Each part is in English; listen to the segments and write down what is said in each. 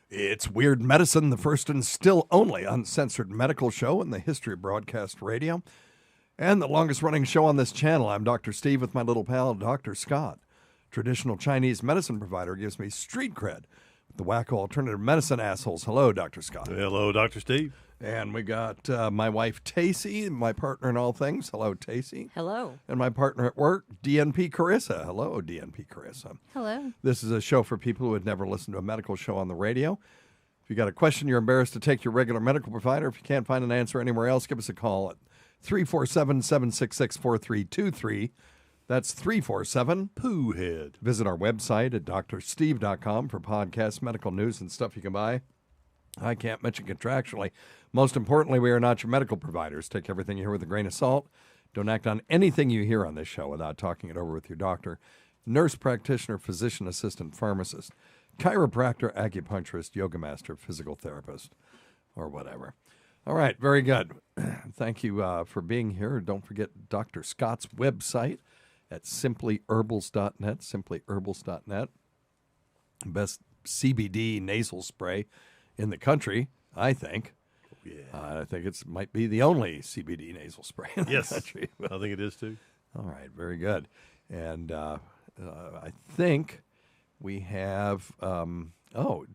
It's Weird Medicine, the first and still only uncensored medical show in the history of broadcast radio, and the longest-running show on this channel. I'm Dr. Steve with my little pal, Dr. Scott. Traditional Chinese medicine provider gives me street cred with the wacko alternative medicine assholes. Hello, Dr. Scott. Hello, Dr. Steve. And we got my wife, Tacey, my partner in all things. Hello, Tacey. Hello. And my partner at work, DNP Carissa. Hello, DNP Carissa. Hello. This is a show for people who had never listened to a medical show on the radio. If you got a question you're embarrassed to take your regular medical provider, if you can't find an answer anywhere else, give us a call at 347-766-4323. That's 347-POO-HEAD. Visit our website at drsteve.com for podcasts, medical news, and stuff you can buy. I can't mention contractually. Most importantly, we are not your medical providers. Take everything you hear with a grain of salt. Don't act on anything you hear on this show without talking it over with your doctor, nurse practitioner, physician assistant, pharmacist, chiropractor, acupuncturist, yoga master, physical therapist, or whatever. All right, very good. Thank you for being here. Don't forget Dr. Scott's website at simplyherbals.net, simplyherbals.net. Best CBD nasal spray in the country, I think. Yeah. I think it might be the only CBD nasal spray in the country. I think it is too. All right, very good. And I think we have,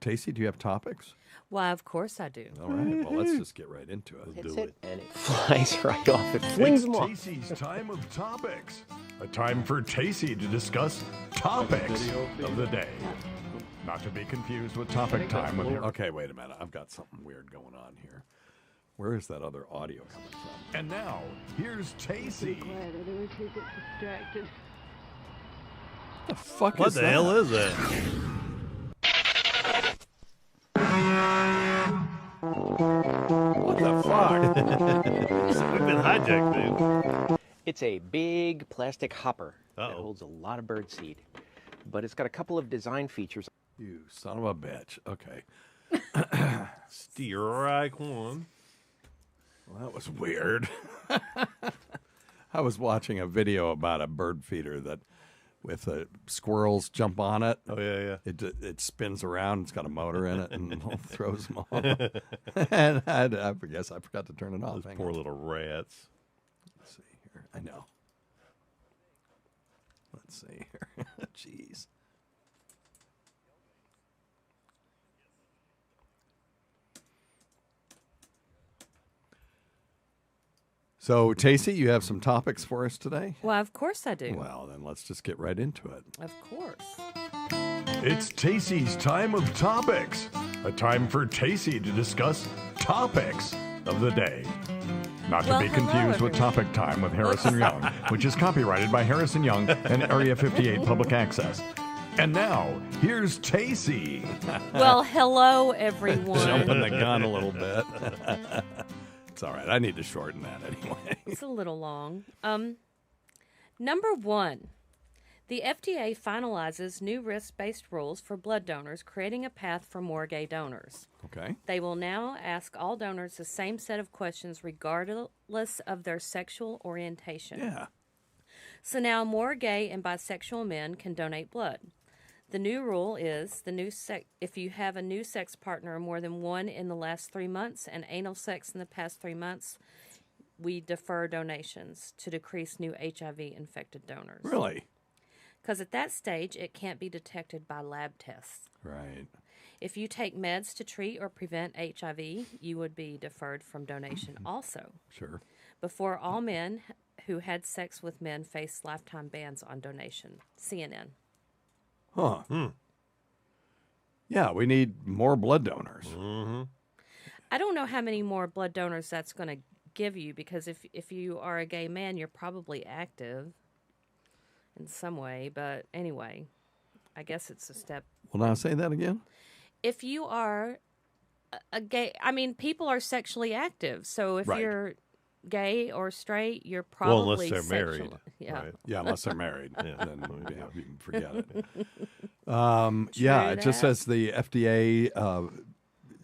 Tacey, do you have topics? Why, of course I do. All right, well, let's just get right into it. Hits it, and it flies right off. It flings them off. Tacey's time of topics. A time for Tacey to discuss topics of the day. Not to be confused with topic time with her. Okay, wait a minute. I've got something weird going on here. Where is that other audio coming from? And now, here's Tacey. Quiet, I don't get distracted. What the fuck What is the that? hell is that? What the fuck? We've been hijacked, dude. It's a big plastic hopper that Uh-oh. holds a lot of birdseed. But it's got a couple of design features. You son of a bitch. Okay. Strike one. Well, that was weird. I was watching a video about a bird feeder that with squirrels jump on it. Oh, yeah. It spins around. It's got a motor in it and throws them off. And I guess I forgot to turn it off. Those Hang poor on. little rats. Let's see here. I know. Let's see here. Jeez. So, Tacey, you have some topics for us today? Why, of course I do. Well, then let's just get right into it. Of course. It's Tacey's time of topics. A time for Tacey to discuss topics of the day. Not to Well, be hello, confused with everyone. Topic Time with Harrison Young, which is copyrighted by Harrison Young and Area 58 Public Access. And now, here's Tacey. Well, hello, everyone. Jumping the gun a little bit. It's all right. I need to shorten that anyway. It's a little long. Number one, the FDA finalizes new risk-based rules for blood donors, creating a path for more gay donors. Okay. They will now ask all donors the same set of questions regardless of their sexual orientation. Yeah. So now more gay and bisexual men can donate blood. The new rule is if you have a new sex partner or more than one in the last 3 months and anal sex in the past 3 months, we defer donations to decrease new HIV-infected donors. Really? Because at that stage, it can't be detected by lab tests. Right. If you take meds to treat or prevent HIV, you would be deferred from donation also. Sure. Before all men who had sex with men face lifetime bans on donation. CNN. Huh. Yeah, we need more blood donors. Mm-hmm. I don't know how many more blood donors that's going to give you, because if you are a gay man, you're probably active in some way. But anyway, I guess it's a step. Well, now say that again. If you are a gay, I mean, people are sexually active. So if Right. you're gay or straight, you're probably unless they're married. sexual- Yeah. Right. Yeah, unless they're married. Yeah. Then yeah, you can forget it. Yeah, it just that. says the FDA,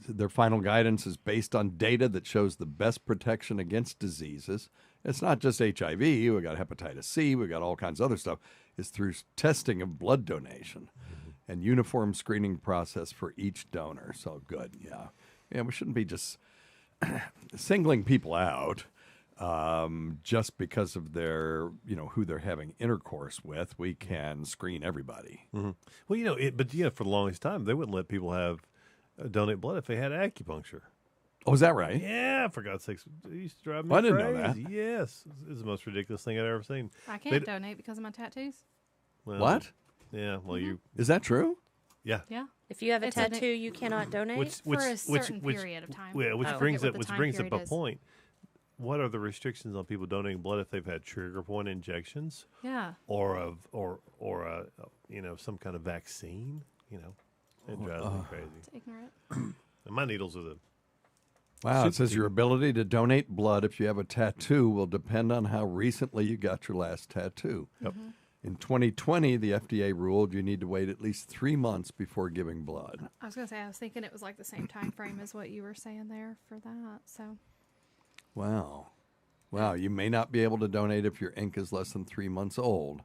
their final guidance is based on data that shows the best protection against diseases. It's not just HIV. We got hepatitis C. We got all kinds of other stuff. It's through testing of blood donation. and uniform screening process for each donor. So good, yeah. Yeah, we shouldn't be just singling people out just because of their, who they're having intercourse with. We can screen everybody. Well, for the longest time, they wouldn't let people have donate blood if they had acupuncture. Oh, is that right? Yeah, for God's sakes. It used to drive me Well, I crazy. didn't know that. Yes. It's the most ridiculous thing I'd ever seen. I can't donate because of my tattoos. Well, What? Yeah, well, Is that true? yeah. Yeah. If you have a It's a- tattoo, you cannot donate? For a certain period of time. Yeah, which I brings forget up what the time brings up period a is. point. What are the restrictions on people donating blood if they've had trigger point injections Yeah. or some kind of vaccine? It drives me crazy. It's ignorant. And my needles are the Wow, it says your ability to donate blood if you have a tattoo will depend on how recently you got your last tattoo. Yep. In 2020, the FDA ruled you need to wait at least 3 months before giving blood. I was going to say, I was thinking it was like the same time frame as what you were saying there for that. So, Wow. Wow, you may not be able to donate if your ink is less than 3 months old.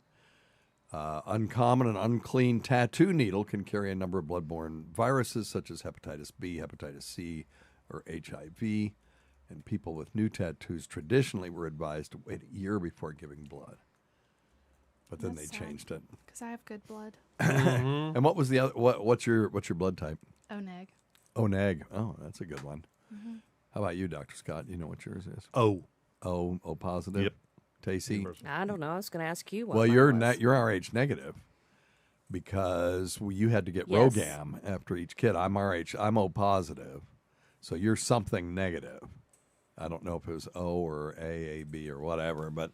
Uncommon and unclean tattoo needle can carry a number of bloodborne viruses such as hepatitis B, hepatitis C, or HIV. And people with new tattoos traditionally were advised to wait a year before giving blood. But then That's they sad. changed it. because I have good blood. And what was the other? What's your blood type? O neg. O neg. Oh, that's a good one. How about you, Dr. Scott? You know what yours is? O. O positive. Yep. Tacy. I don't know. I was going to ask you what Well, mine you're was. you're RH negative because you had to get Yes. RhoGAM after each kid. I'm RH. I'm O positive, so you're something negative. I don't know if it was O or A, B, or whatever, but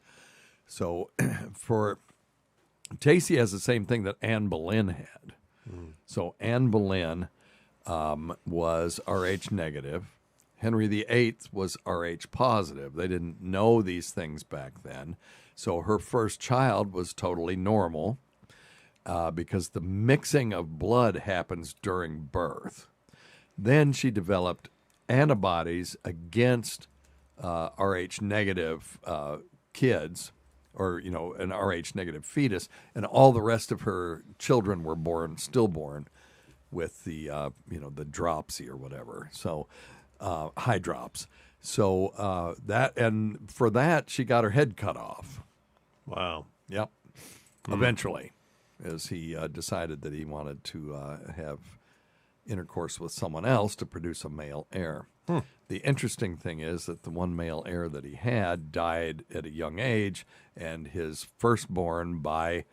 so for Tacy has the same thing that Anne Boleyn had. So Anne Boleyn was RH negative. Henry VIII was RH positive. They didn't know these things back then. So her first child was totally normal because the mixing of blood happens during birth. Then she developed antibodies against RH negative kids, or an RH negative fetus, and all the rest of her children were stillborn with the the dropsy or whatever. So high drops. So for that she got her head cut off. Wow. Yep. Eventually, as he decided that he wanted to have intercourse with someone else to produce a male heir. The interesting thing is that the one male heir that he had died at a young age, and his firstborn by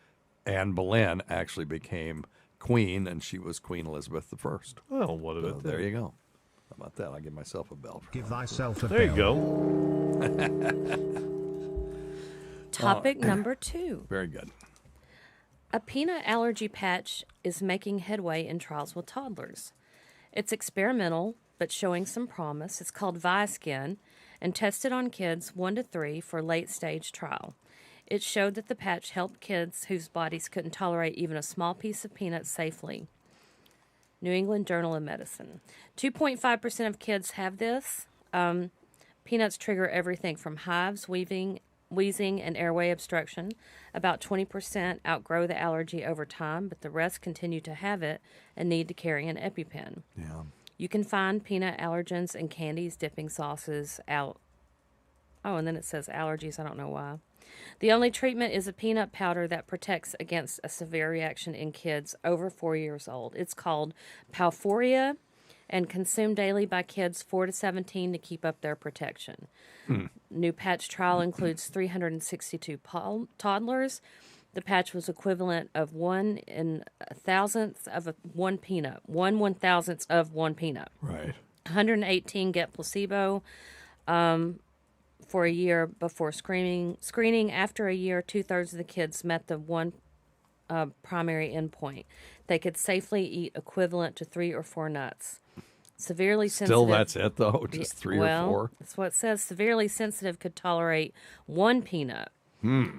Anne Boleyn actually became queen, and she was Queen Elizabeth I. Well, what So about there that? you go. How about that? I'll give myself a bell. For Give that. thyself a There you bell. go. Topic number 2. Very good. A peanut allergy patch is making headway in trials with toddlers. It's experimental, but showing some promise. It's called Viskin and tested on kids 1 to 3 for late-stage trial. It showed that the patch helped kids whose bodies couldn't tolerate even a small piece of peanut safely. New England Journal of Medicine. 2.5% of kids have this. Peanuts trigger everything from hives, wheezing, and airway obstruction. About 20% outgrow the allergy over time, but the rest continue to have it and need to carry an EpiPen. Yeah. You can find peanut allergens in candies, dipping sauces, and then it says allergies. I don't know why. The only treatment is a peanut powder that protects against a severe reaction in kids over 4 years old. It's called Palforia and consumed daily by kids 4 to 17 to keep up their protection. New patch trial includes 362 toddlers. The patch was equivalent of 1/1000th of one peanut. 1/1000th of one peanut. Right. 118 get placebo for a year before screening. After a year, 2/3 of the kids met the one primary endpoint. They could safely eat equivalent to 3 or 4 nuts. Severely sensitive. Still, that's it though. Just 3 or 4. That's what it says. Severely sensitive could tolerate 1 peanut.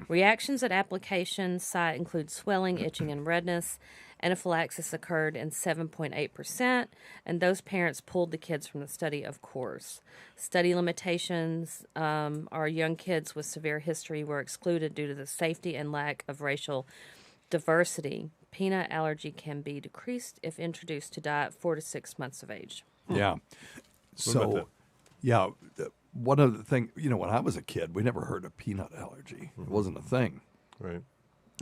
Reactions at application site include swelling, itching, and redness. Anaphylaxis occurred in 7.8%, and those parents pulled the kids from the study, of course. Study limitations are young kids with severe history were excluded due to the safety and lack of racial diversity. peanut allergy can be decreased if introduced to diet 4 to 6 months of age. Yeah. about So, that? yeah, one of the things, when I was a kid, we never heard of peanut allergy. It wasn't a thing, Right.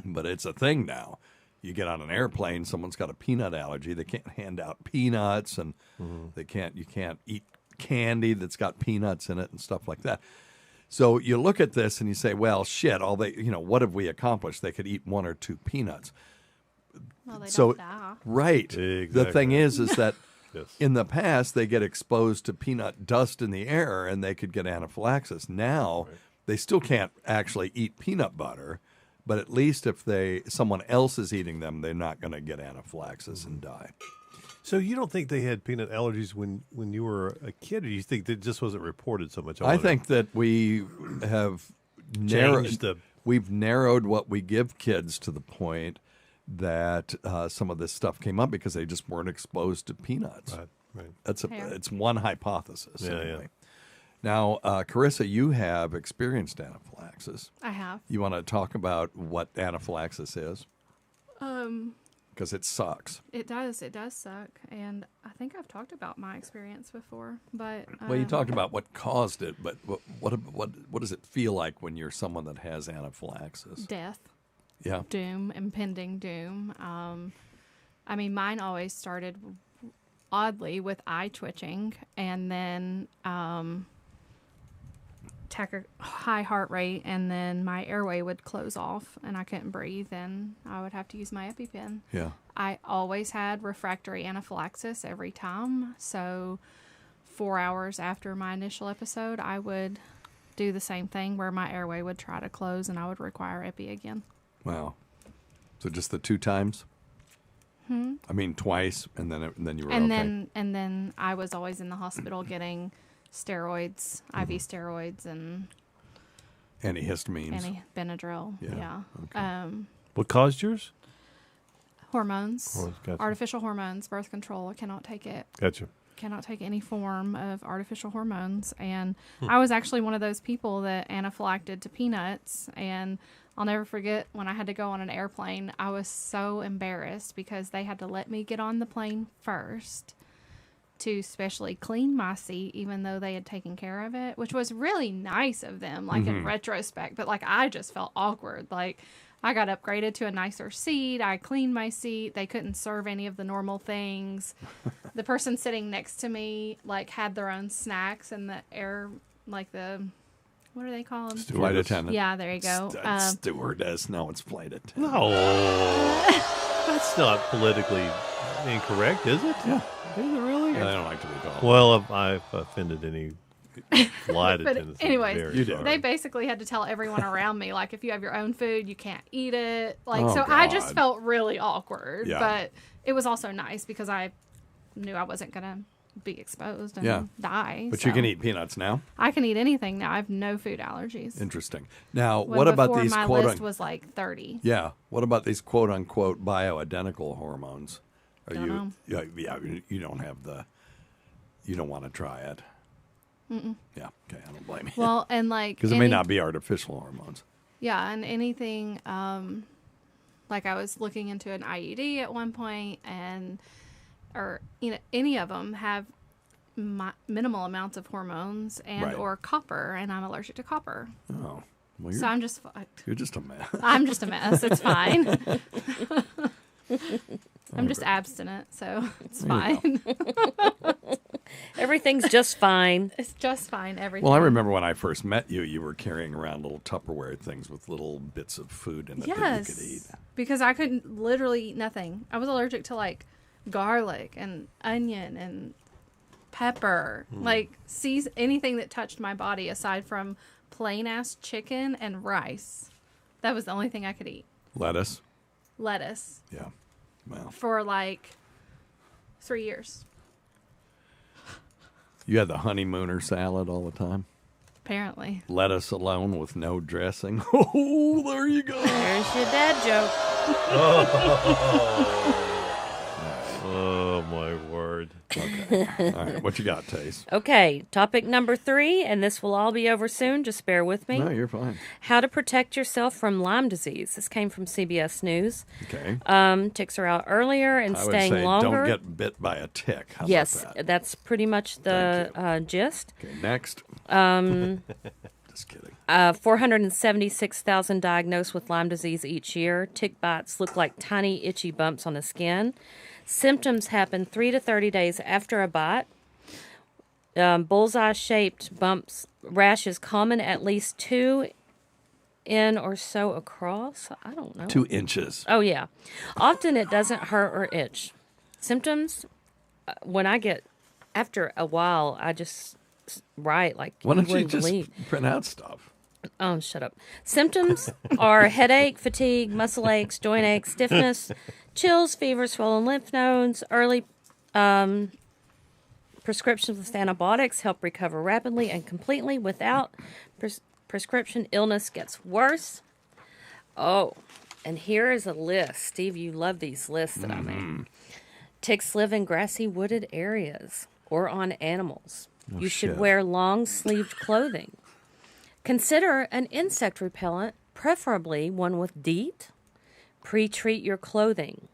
but it's a thing now. You get on an airplane, someone's got a peanut allergy. They can't hand out peanuts, and you can't eat candy that's got peanuts in it and stuff like that. So you look at this and you say, well, shit, what have we accomplished? They could eat 1 or 2 peanuts. Well, they So, don't die. right. The Exactly. thing is that Yes. in the past, they get exposed to peanut dust in the air and they could get anaphylaxis. Now, they still can't actually eat peanut butter, but at least if someone else is eating them, they're not going to get anaphylaxis and die. So you don't think they had peanut allergies when you were a kid, or you think that just wasn't reported so much? I think that we have Changed we've narrowed what we give kids to the point that some of this stuff came up because they just weren't exposed to peanuts. Right. It's one hypothesis. Yeah, anyway. Now, Carissa, you have experienced anaphylaxis. I have. You want to talk about what anaphylaxis is? Because it sucks. It does. It does suck. And I think I've talked about my experience before. But Well, you talked about what caused it, but what does it feel like when you're someone that has anaphylaxis? death, Yeah. doom, impending doom. I mean, mine always started oddly with eye twitching, and then high heart rate, and then my airway would close off and I couldn't breathe, and I would have to use my EpiPen. Yeah. I always had refractory anaphylaxis every time. So 4 hours after my initial episode, I would do the same thing where my airway would try to close and I would require Epi again. Wow. So just the 2 times? I mean, twice, and then you were And okay. then I was always in the hospital getting steroids, IV steroids, and Antihistamines. Benadryl. Yeah, Yeah. What caused yours? Hormones, Gotcha. artificial hormones, birth control. I cannot take it. Gotcha. Cannot take any form of artificial hormones. And I was actually one of those people that anaphylacted to peanuts. And I'll never forget when I had to go on an airplane, I was so embarrassed because they had to let me get on the plane first to specially clean my seat, even though they had taken care of it, which was really nice of them, like in retrospect. But like, I just felt awkward. Like, I got upgraded to a nicer seat. I cleaned my seat. They couldn't serve any of the normal things. The person sitting next to me, like, had their own snacks and the air, like what do they call them? Flight attendant. Yeah, there you go. Stewardess. No, it's flight attendant. No, that's not politically incorrect, is it? Yeah. Is it really? I don't like to be called. Well, if I've offended any flight But attendants, I'm anyways, very You did. sorry. They basically had to tell everyone around me, like, if you have your own food, you can't eat it. Like, Oh, so I just God. felt really awkward. Yeah. But it was also nice because I knew I wasn't going to be exposed and Yeah. die. But so you can eat peanuts now? I can eat anything now. I have no food allergies. Interesting. Now, When what about before these my quote list was like 30. Yeah. What about these quote unquote bioidentical hormones? Are Don't know. Yeah, you don't have you don't want to try it. Yeah, okay, I don't blame you. Well, and like Because it may not be artificial hormones. Yeah, and anything like I was looking into an IUD at one point, or any of them have minimal amounts of hormones and Right. or copper, and I'm allergic to copper, Oh, well, so I'm just fucked. you're just a mess. I'm just a mess. It's fine. I'm just abstinent, so it's fine. Everything's just fine. It's just fine. Everything. Well, I remember when I first met you, you were carrying around little Tupperware things with little bits of food in it that you could eat. Yes, because I couldn't literally eat nothing. I was allergic to like garlic and onion and pepper, like anything that touched my body aside from plain ass chicken and rice. That was the only thing I could eat. Lettuce? Lettuce Yeah. Well, for like 3 years. you had the honeymooner salad all the time? Apparently. Lettuce alone with no dressing? Oh, there you go. There's your dad joke. Oh my word! word. Okay. All right. What you got, Tace? Okay, topic number 3, and this will all be over soon. Just bear with me. No, you're fine. How to protect yourself from Lyme disease. This came from CBS News. Okay. Ticks are out earlier and I would staying say longer. don't get bit by a tick. How Yes, about that? that's pretty much the gist. Okay, next. Just kidding. 476,000 diagnosed with Lyme disease each year. Tick bites look like tiny itchy bumps on the skin. Symptoms happen 3 to 30 days after a bite. Bullseye-shaped bumps, rashes common at least 2 in or so across. I don't know. 2 inches. Oh, yeah. Often it doesn't hurt or itch. Symptoms, when I get, after a while, I just write like Why don't you wouldn't just believe. print out stuff? Oh, shut up. Symptoms are headache, fatigue, muscle aches, joint aches, stiffness, chills, fever, swollen lymph nodes. Early prescriptions with antibiotics help recover rapidly and completely. Without prescription, illness gets worse. Oh, and here is a list. Steve, you love these lists that I made. Ticks live in grassy, wooded areas or on animals. You should shit. wear long-sleeved clothing. Consider an insect repellent, preferably one with DEET. Pre-treat your clothing,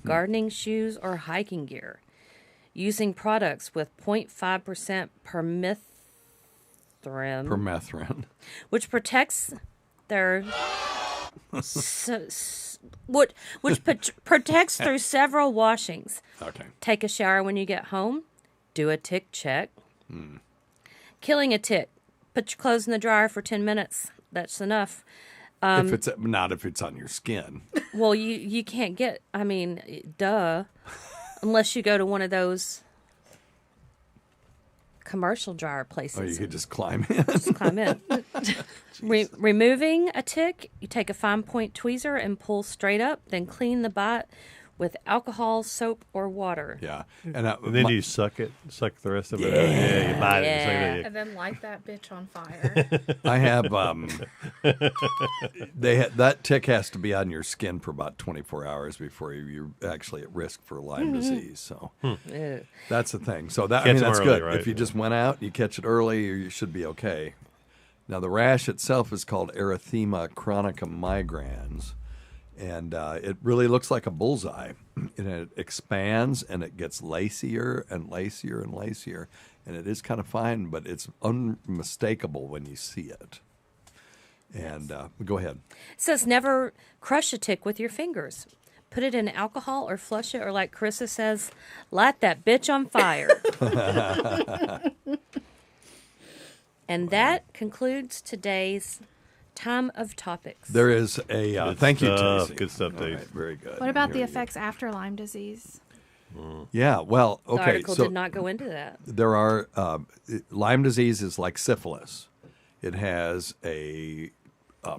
gardening shoes, or hiking gear. Using products with 0.5% Permethrin. which protects their which protects through several washings. Okay. Take a shower when you get home. Do a tick check. Killing a tick. Put your clothes in the dryer for 10 minutes. That's enough. If it's not if it's on your skin. Well, you can't get, I mean, duh. Unless you go to one of those commercial dryer places. Or you could just climb in. Just climb in. Removing a tick, you take a fine point tweezer and pull straight up, then clean the bite with alcohol, soap, or water. Yeah. And And then you suck it, suck the rest of it. Yeah, you bite it. and suck it. And then light that bitch on fire. I have that tick has to be on your skin for about 24 hours before you're actually at risk for Lyme disease. So that's the thing. So that Catch 'em that's early, good. right? If you just went out, you catch it early, you should be okay. Now the rash itself is called erythema chronica migrans. And it really looks like a bullseye. And it expands and it gets lacier and lacier and lacier. And it is kind of fine, but it's unmistakable when you see it. And go ahead. It says never crush a tick with your fingers. Put it in alcohol or flush it, or like Carissa says, light that bitch on fire. And that concludes today's Time of Topics. There is a thank you, Casey. Good stuff, All Dave. right, very good. What about Here the we go. effects after Lyme disease? Yeah, well, The okay. article So did not go into that. there are Lyme disease is like syphilis. It has a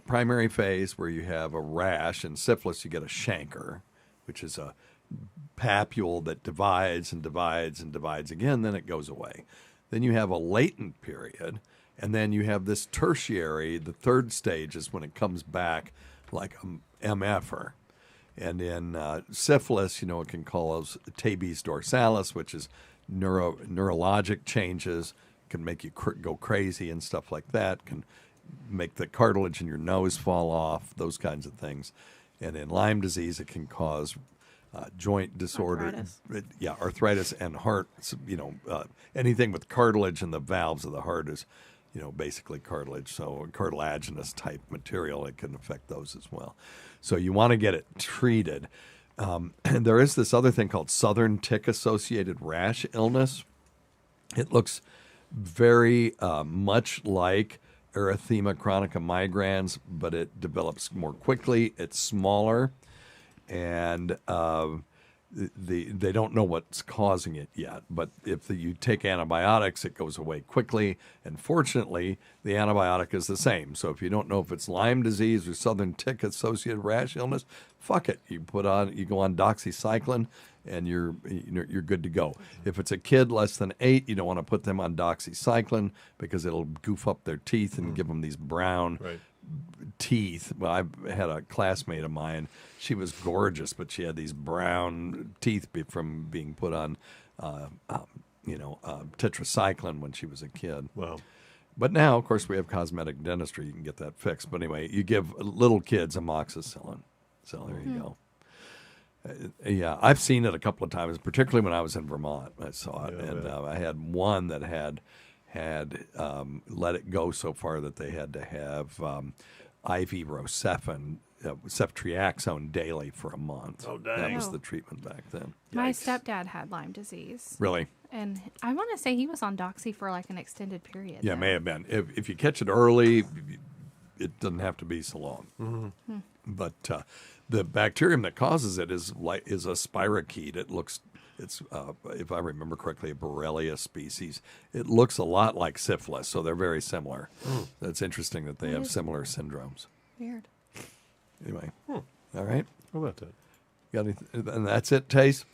primary phase where you have a rash. In syphilis, you get a chancre, which is a papule that divides and divides and divides again. Then it goes away. Then you have a latent period. And then you have this tertiary, the third stage is when it comes back like a MFer. And in syphilis, it can cause tabes dorsalis, which is neurologic changes, can make you go crazy and stuff like that, can make the cartilage in your nose fall off, those kinds of things. And in Lyme disease, it can cause joint disorder, arthritis and heart, anything with cartilage and the valves of the heart is, basically cartilage. So cartilaginous type material, it can affect those as well. So you want to get it treated. And there is this other thing called southern tick-associated rash illness. It looks very much like erythema chronica migrans, but it develops more quickly. It's smaller, and they don't know what's causing it yet. But if you take antibiotics, it goes away quickly. And fortunately, the antibiotic is the same. So if you don't know if it's Lyme disease or southern tick-associated rash illness, fuck it. You go on doxycycline, and you're good to go. If it's a kid less than 8, you don't want to put them on doxycycline because it'll goof up their teeth and give them these brown teeth. Well, I had a classmate of mine. She was gorgeous, but she had these brown teeth from being put on tetracycline when she was a kid. Well, But now, of course, we have cosmetic dentistry. You can get that fixed. But anyway, you give little kids amoxicillin. So there you go. Yeah, I've seen it a couple of times, particularly when I was in Vermont. I saw it, and I had one that had let it go so far that they had to have IV ceftriaxone daily for a month. Oh, dang. That was the treatment back then. My Yikes. stepdad had Lyme disease. Really? And I want to say he was on Doxy for like an extended period. Yeah, it though. may have been. If you catch it early, it doesn't have to be so long. Mm-hmm. But the bacterium that causes it is a spirochete. It's if I remember correctly, a Borrelia species. It looks a lot like syphilis, so they're very similar. That's interesting that they have similar syndromes. Weird. Anyway, all right. How about that? Got anything? And that's it, Tace?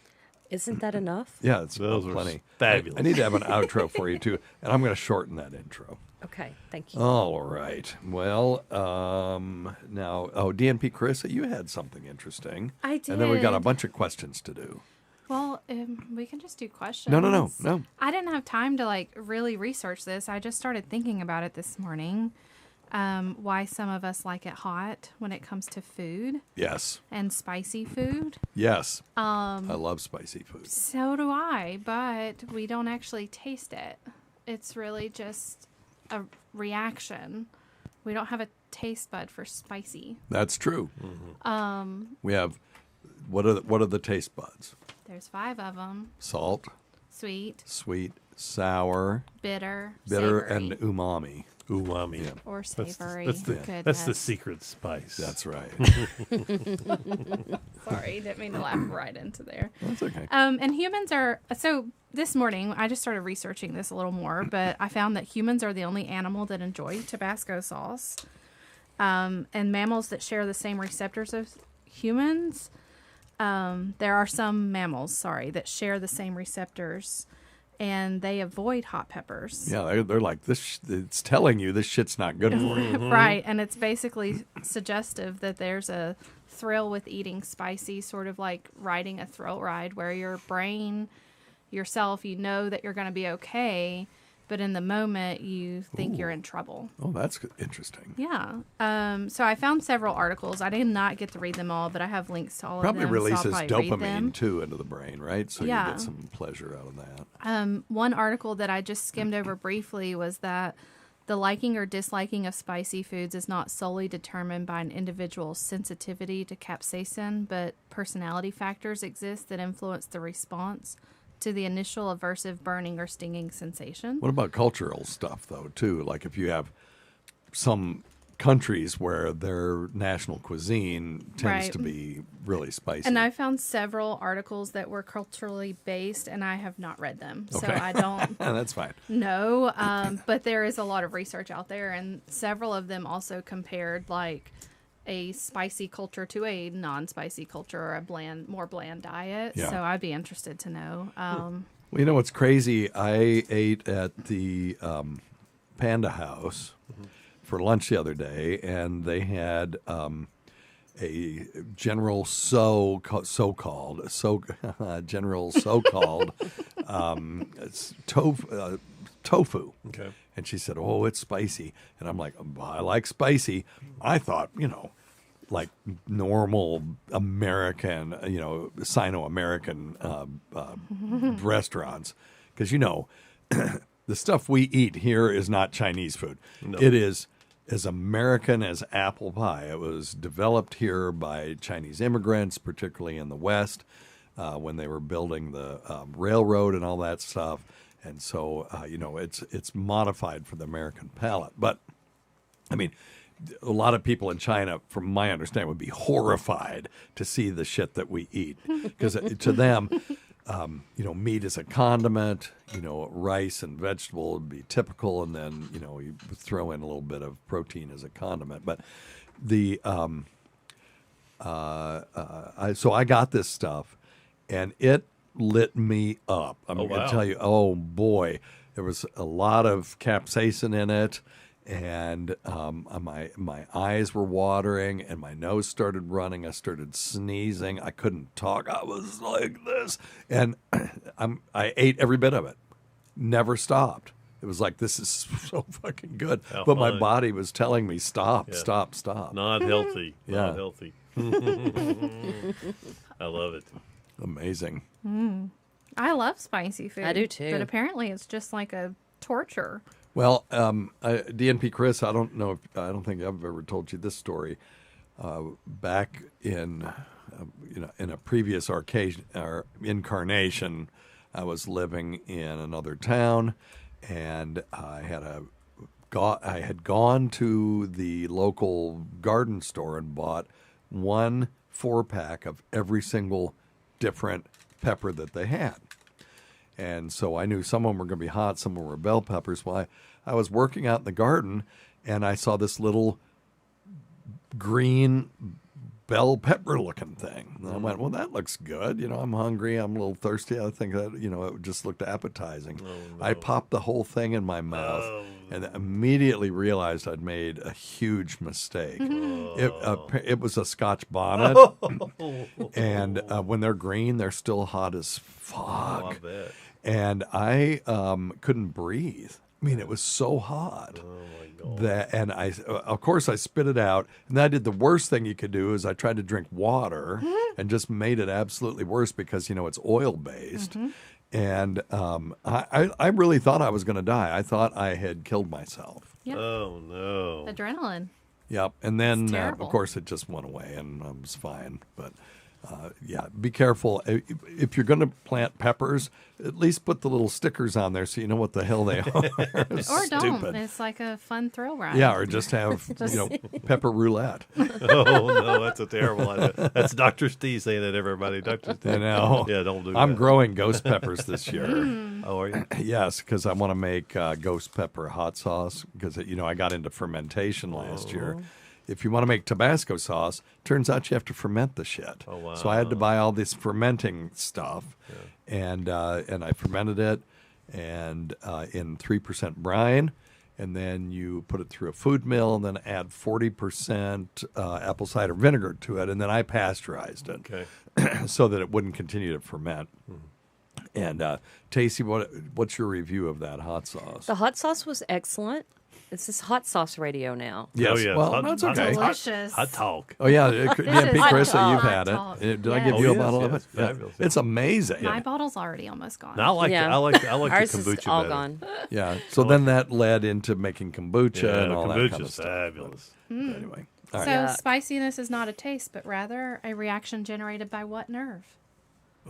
Isn't that enough? Yeah, it's Those were plenty. fabulous. I need to have an outro for you too, and I'm going to shorten that intro. Okay, thank you. All right. Well, now, DNP Carissa, you had something interesting. I did. And then we got a bunch of questions to do. Well, we can just do questions. No. I didn't have time to really research this. I just started thinking about it this morning. Why some of us like it hot when it comes to food Yes. and spicy food. Yes. I love spicy food. So do I, but we don't actually taste it. It's really just a reaction. We don't have a taste bud for spicy. That's true. We have what are the taste buds? There's 5 of them: Salt, sweet, sweet, sour, bitter, bitter, savory, and umami. Umami. Yeah. or That's savory. That's the Goodness. secret spice. That's right. Sorry, didn't mean to laugh right into there. That's okay. And humans are so. This morning, I just started researching this a little more, but I found that humans are the only animal that enjoy Tabasco sauce. And mammals that share the same receptors as humans. There are some mammals, that share the same receptors, and they avoid hot peppers. Yeah, they're like this. It's telling you this shit's not good for you. Right, and it's basically suggestive that there's a thrill with eating spicy, sort of like riding a thrill ride where your brain, yourself, you know that you're going to be okay, but in the moment you think you're in trouble. Oh, that's interesting. Yeah. So I found several articles. I did not get to read them all, but I have links to all Probably of them. releases so I'll probably read them. dopamine too into the brain, right? So Yeah. you get some pleasure out of that. One article that I just skimmed over briefly was that the liking or disliking of spicy foods is not solely determined by an individual's sensitivity to capsaicin, but personality factors exist that influence the response to the initial aversive burning or stinging sensation. What about cultural stuff, though, too? Like if you have some countries where their national cuisine tends Right. to be really spicy. And I found several articles that were culturally based, and I have not read them, so Okay. I don't That's fine. know. But there is a lot of research out there, and several of them also compared like a spicy culture to a non-spicy culture or a more bland diet. Yeah. So I'd be interested to know. Well, you know what's crazy? I ate at the Panda House for lunch the other day, and they had a general so-called tofu. Okay. And she said, "Oh, it's spicy." And I'm like, "I like spicy." I thought, like normal American, Sino-American restaurants, because the stuff we eat here is not Chinese food. No. It is as American as apple pie. It was developed here by Chinese immigrants, particularly in the West, when they were building the railroad and all that stuff. And so, it's modified for the American palate. But, I mean, a lot of people in China, from my understanding, would be horrified to see the shit that we eat. Because to them, meat is a condiment, rice and vegetable would be typical, and then, you throw in a little bit of protein as a condiment. But so I got this stuff, and it lit me up. I'm going to tell you, oh boy, there was a lot of capsaicin in it, and my eyes were watering, and my nose started running. I started sneezing. I couldn't talk. I was like this, and I ate every bit of it. Never stopped. It was like, this is so fucking good. How but my fun. body was telling me, stop. Not healthy. Yeah. Not healthy. I love it. Amazing. I love spicy food. I do too. But apparently it's just like a torture. Well, DNP Chris, I don't think I've ever told you this story. Back in, in a previous incarnation, I was living in another town, and I had gone to the local garden store and bought 1 4-pack of every single different pepper that they had. And so I knew some of them were going to be hot, some of them were bell peppers. Well, I was working out in the garden, and I saw this little green bell pepper looking thing. And I went, well, that looks good. I'm hungry. I'm a little thirsty. I think that, it just looked appetizing. Oh, no. I popped the whole thing in my mouth and immediately realized I'd made a huge mistake. It was a Scotch bonnet. And when they're green, they're still hot as fuck. I bet. And I couldn't breathe. I mean, it was so hot. Oh, my God. And of course, I spit it out. And then I did the worst thing you could do is I tried to drink water and just made it absolutely worse because, it's oil-based. And I really thought I was going to die. I thought I had killed myself. Yep. Oh, no. Adrenaline. Yep. And then, of terrible. course, it just went away and I was fine. But, be careful. If you're going to plant peppers, at least put the little stickers on there so you know what the hell they are. Or don't. Stupid. It's like a fun thrill ride. Yeah, or just have, pepper roulette. Oh, no, that's a terrible idea. That's Dr. Steve saying that, everybody. Dr. Steve. I know. Yeah, don't do that. I'm growing ghost peppers this year. Oh, are you? Yes, because I want to make ghost pepper hot sauce because, I got into fermentation last year. If you want to make Tabasco sauce, turns out you have to ferment the shit. Oh, wow. So I had to buy all this fermenting stuff, and I fermented it and in 3% brine, and then you put it through a food mill and then add 40% apple cider vinegar to it, and then I pasteurized it so that it wouldn't continue to ferment. And Tacey, what's your review of that hot sauce? The hot sauce was excellent. It's this hot sauce radio now. Yes. Oh, yeah. Well, that's okay. Delicious. Hot talk. Oh, yeah. is DNP Chris, hot you've talk. had Hot it. Did I talk. give you a Yes. bottle of Yes, it? Yeah. fabulous. It's amazing. My bottle's already almost gone. Now, I like the Ours is kombucha all better. gone. Yeah. So then that led into making kombucha and all that kind of kombucha's stuff. fabulous. But anyway. All right. So Yeah. spiciness is not a taste, but rather a reaction generated by what nerve?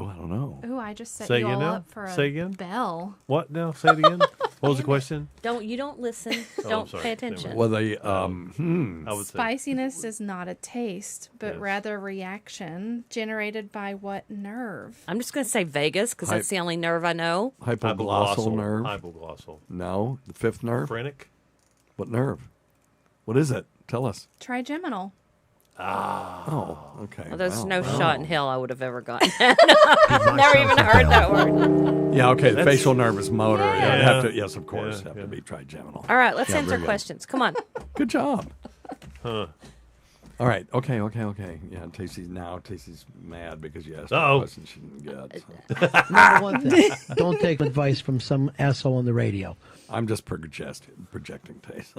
Oh, I don't know. Ooh, I just set Say you again all now? up for a Say again? bell. What now? Say it again. What was the question? You don't listen. I'm Don't sorry. pay attention. Well, they, I would say. Spiciness is not a taste, but Yes. rather reaction generated by what nerve? I'm just going to say Vegas because that's the only nerve I know. hypoglossal nerve. Hypoglossal. No. The fifth nerve. Phrenic. What nerve? What is it? Tell us. Trigeminal. Oh, okay. Well, there's Wow. no shot in hell I would have ever gotten that. Never even heard that word. Yeah, okay. The That's- facial nerve is motor. Yeah. Yeah. It'd have to, yes, of course. Yeah, have to be trigeminal. All right, let's Yeah, answer very good. questions. Come on. Good job. Huh. All right. Okay. Yeah, Tacey's mad because you asked her Uh-oh. a question she didn't get. So. Number one thing, don't take advice from some asshole on the radio. I'm just projecting Tace.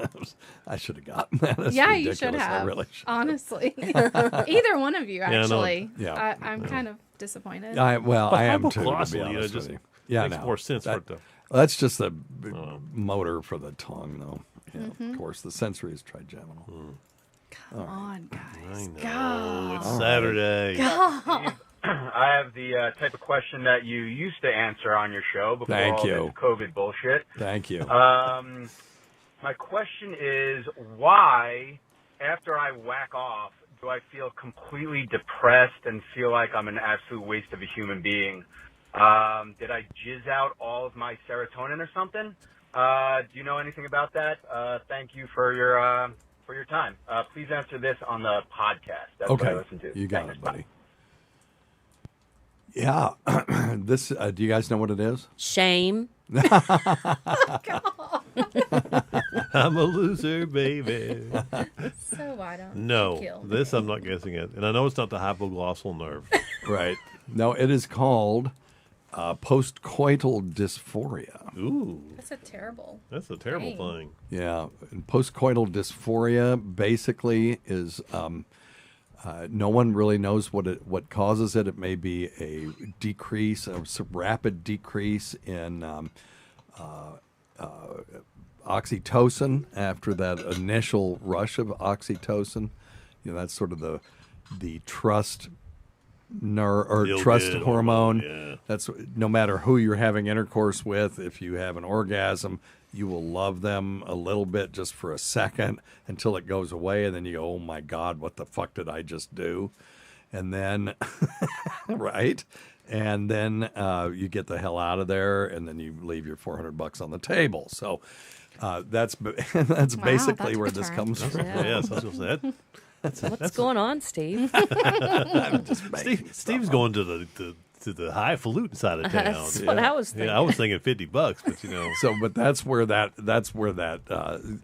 I should have gotten that. That's Yeah, ridiculous. you should have. I really should. Honestly, either one of you no. actually. Yeah. I'm kind of disappointed. I But am too. To hypoglossal, be you know, honest just with you. Yeah, makes no. more sense for it to. That's just the motor for the tongue, though. Yeah, Of course, the sensory is trigeminal. Come on, guys. I know. Go. It's Saturday. I have the type of question that you used to answer on your show before Thank all you. this COVID bullshit. Thank you. My question is, why, after I whack off, do I feel completely depressed and feel like I'm an absolute waste of a human being? Did I jizz out all of my serotonin or something? Do you know anything about that? Thank you for your time. Please answer this on the podcast. That's what I Okay, listen to. you got Thanks. it, buddy. Yeah. This. Do you guys know what it is? Shame. I'm a loser, baby. So why don't No, kill? this I'm not guessing it. And I know it's not the hypoglossal nerve. Right. No, it is called postcoital dysphoria. Ooh, That's a terrible. that's a terrible Dang. thing. Yeah. And postcoital dysphoria basically is no one really knows what causes it. It may be a decrease, a rapid decrease in oxytocin after that initial rush of oxytocin. That's sort of the trust Feel trust good hormone. yeah. That's no matter who you're having intercourse with. If you have an orgasm, you will love them a little bit just for a second until it goes away, and then you go, "Oh my God, what the fuck did I just do?" And then, right, and then you get the hell out of there, and then you leave your $400 on the table. So that's basically that where took a this turn. comes from. Yes, I was going to say that. What's going on, Steve? I'm just making Steve's going to the highfalutin side of town. That's what I was thinking. Yeah, I was thinking $50, but So, but that's where that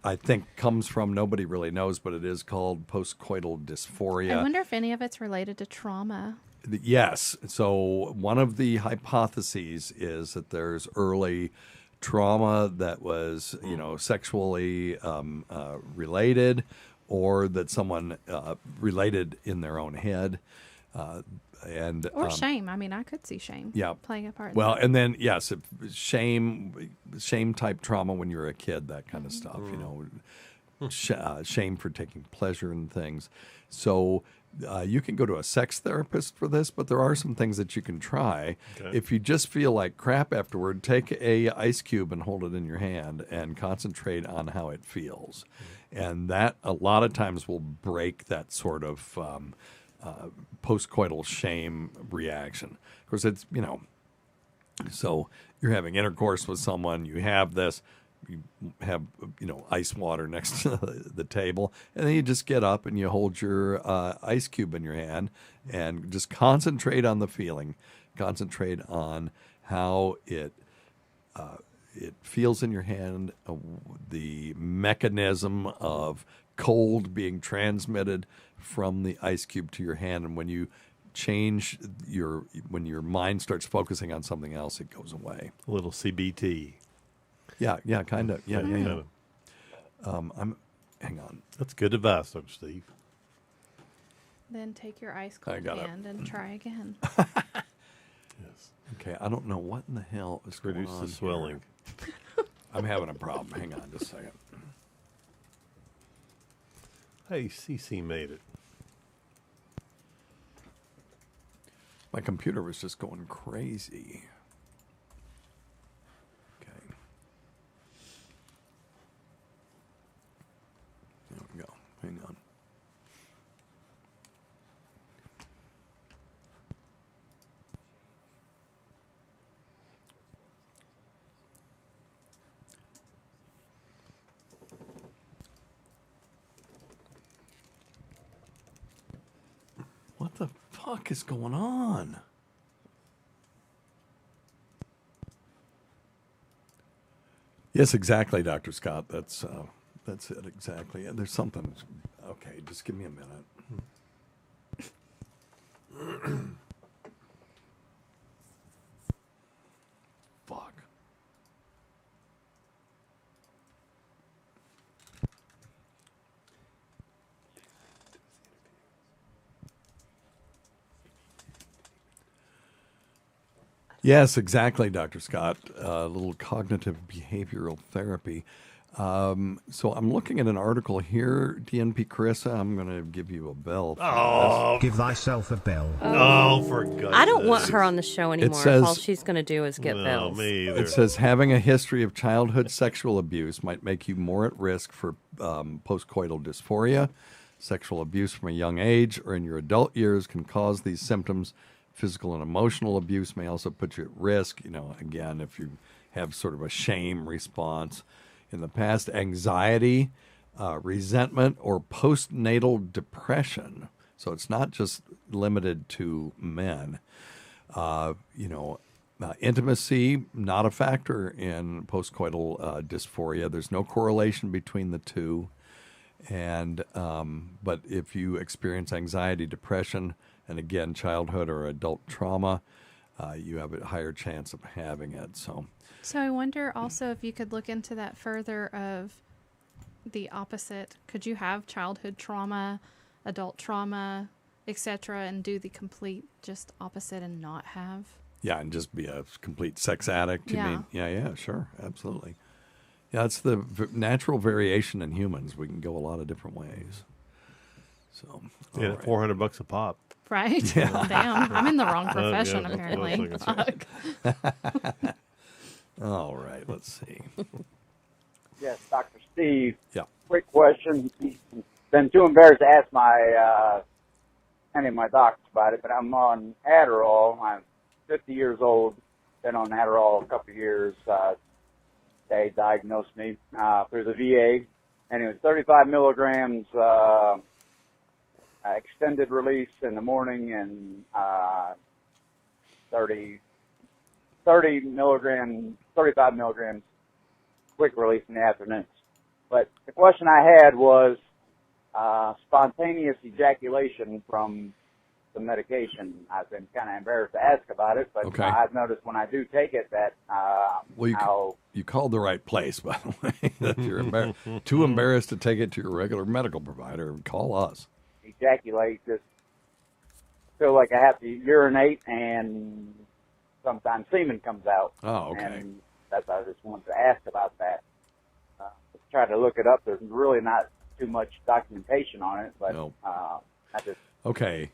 I think comes from. Nobody really knows, but it is called postcoital dysphoria. I wonder if any of it's related to trauma. Yes. So one of the hypotheses is that there's early trauma that was, sexually related, or that someone related in their own head. Or shame. I mean, I could see shame playing a part in Well, that. and then, yes, if shame type trauma when you're a kid, that kind of stuff, shame for taking pleasure in things. So you can go to a sex therapist for this, but there are some things that you can try. Okay. If you just feel like crap afterward, take a ice cube and hold it in your hand and concentrate on how it feels. And that a lot of times will break that sort of postcoital shame reaction. Of course, it's, so you're having intercourse with someone, you have this, you have, ice water next to the table, and then you just get up and you hold your ice cube in your hand and just concentrate on the feeling, concentrate on how it feels in your hand, the mechanism of cold being transmitted from the ice cube to your hand, and when you change when your mind starts focusing on something else, it goes away. a little CBT. Yeah, kind of. Yeah. Kinda. Hang on. That's good advice, Dr. Steve. Then take your ice I cold got it. hand and try again. Yes. Okay, I don't know what in the hell is going Reduce on the here. swelling. I'm having a problem. Hang on just a second. Hey, CC made it. My computer was just going crazy. Okay. There we go. Hang on. What the fuck is going on? Yes, exactly, Dr. Scott. That's it exactly. And there's something. Okay, just give me a minute. Fuck. Yes, exactly, Dr. Scott. A little cognitive behavioral therapy. So I'm looking at an article here, DNP Carissa. I'm going to give you a bell. For Give thyself a bell. Oh, for God's I don't want sake. her on the show anymore. says- All she's going to do is get No, bells. me either. It says having a history of childhood sexual abuse might make you more at risk for postcoital dysphoria. Sexual abuse from a young age or in your adult years can cause these symptoms. Physical and emotional abuse may also put you at risk. Again, if you have sort of a shame response in the past, anxiety, resentment, or postnatal depression. So it's not just limited to men. Intimacy, not a factor in postcoital dysphoria. There's no correlation between the two. And but if you experience anxiety, depression, and again, childhood or adult trauma, you have a higher chance of having it. So I wonder also if you could look into that further of the opposite. Could you have childhood trauma, adult trauma, etc., and do the complete just opposite and not have? yeah, and just be a complete sex addict. You Yeah. mean? Yeah, sure, absolutely. Yeah, it's the natural variation in humans. We can go a lot of different ways. So all Yeah, right. $400 a pop. Right? Damn, I'm in the wrong profession yeah, apparently. that's what I Fuck. All right, let's see. Yes, Dr. Steve. Yeah. Quick question. Been too embarrassed to ask any of my doctors about it, but I'm on Adderall. I'm 50 years old. Been on Adderall a couple of years. They diagnosed me through the VA, and it was 35 milligrams extended release in the morning and 35 milligrams quick release in the afternoons. But the question I had was spontaneous ejaculation from the medication. I've been kind of embarrassed to ask about it, but Okay. I've noticed when I do take it that Well, you called the right place, by the way. If you're too embarrassed to take it to your regular medical provider, call us. ejaculate, just feel like I have to urinate, and sometimes semen comes out. Oh, okay. And that's why I just wanted to ask about that. Try to look it up. There's really not too much documentation on it, but No. I just Okay,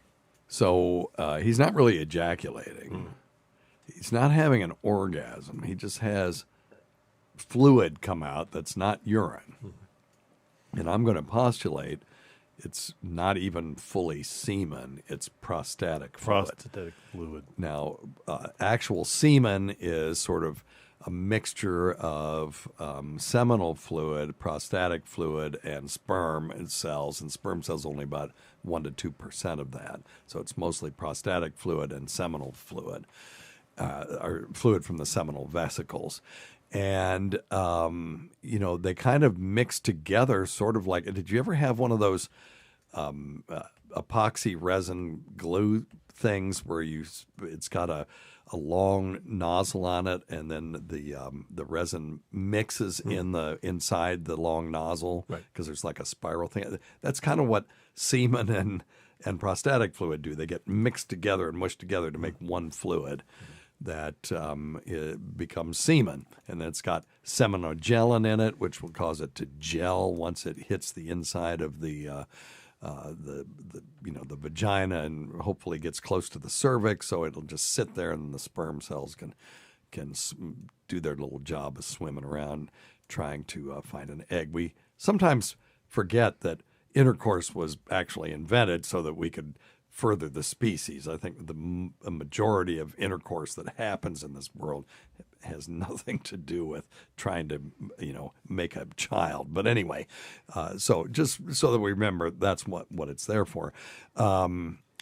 so he's not really ejaculating. He's not having an orgasm. He just has fluid come out that's not urine. And I'm going to postulate it's not even fully semen. It's prostatic fluid. Prostatic fluid. Now, actual semen is sort of a mixture of seminal fluid, prostatic fluid, and sperm cells. And sperm cells only about 1 to 2% of that. So it's mostly prostatic fluid and seminal fluid, or fluid from the seminal vesicles. And, they kind of mix together sort of like, did you ever have one of those epoxy resin glue things where it's got a long nozzle on it, and then the resin mixes inside the long nozzle because there's like a spiral thing. That's kind of what semen and prostatic fluid do. They get mixed together and mushed together to make one fluid that it becomes semen, and then it's got seminogelin in it, which will cause it to gel once it hits the inside of the vagina, and hopefully gets close to the cervix, so it'll just sit there, and the sperm cells can do their little job of swimming around trying to find an egg. We sometimes forget that intercourse was actually invented so that we could further the species. I think a majority of intercourse that happens in this world has nothing to do with trying to, make a child. But anyway, so just so that we remember, that's what it's there for.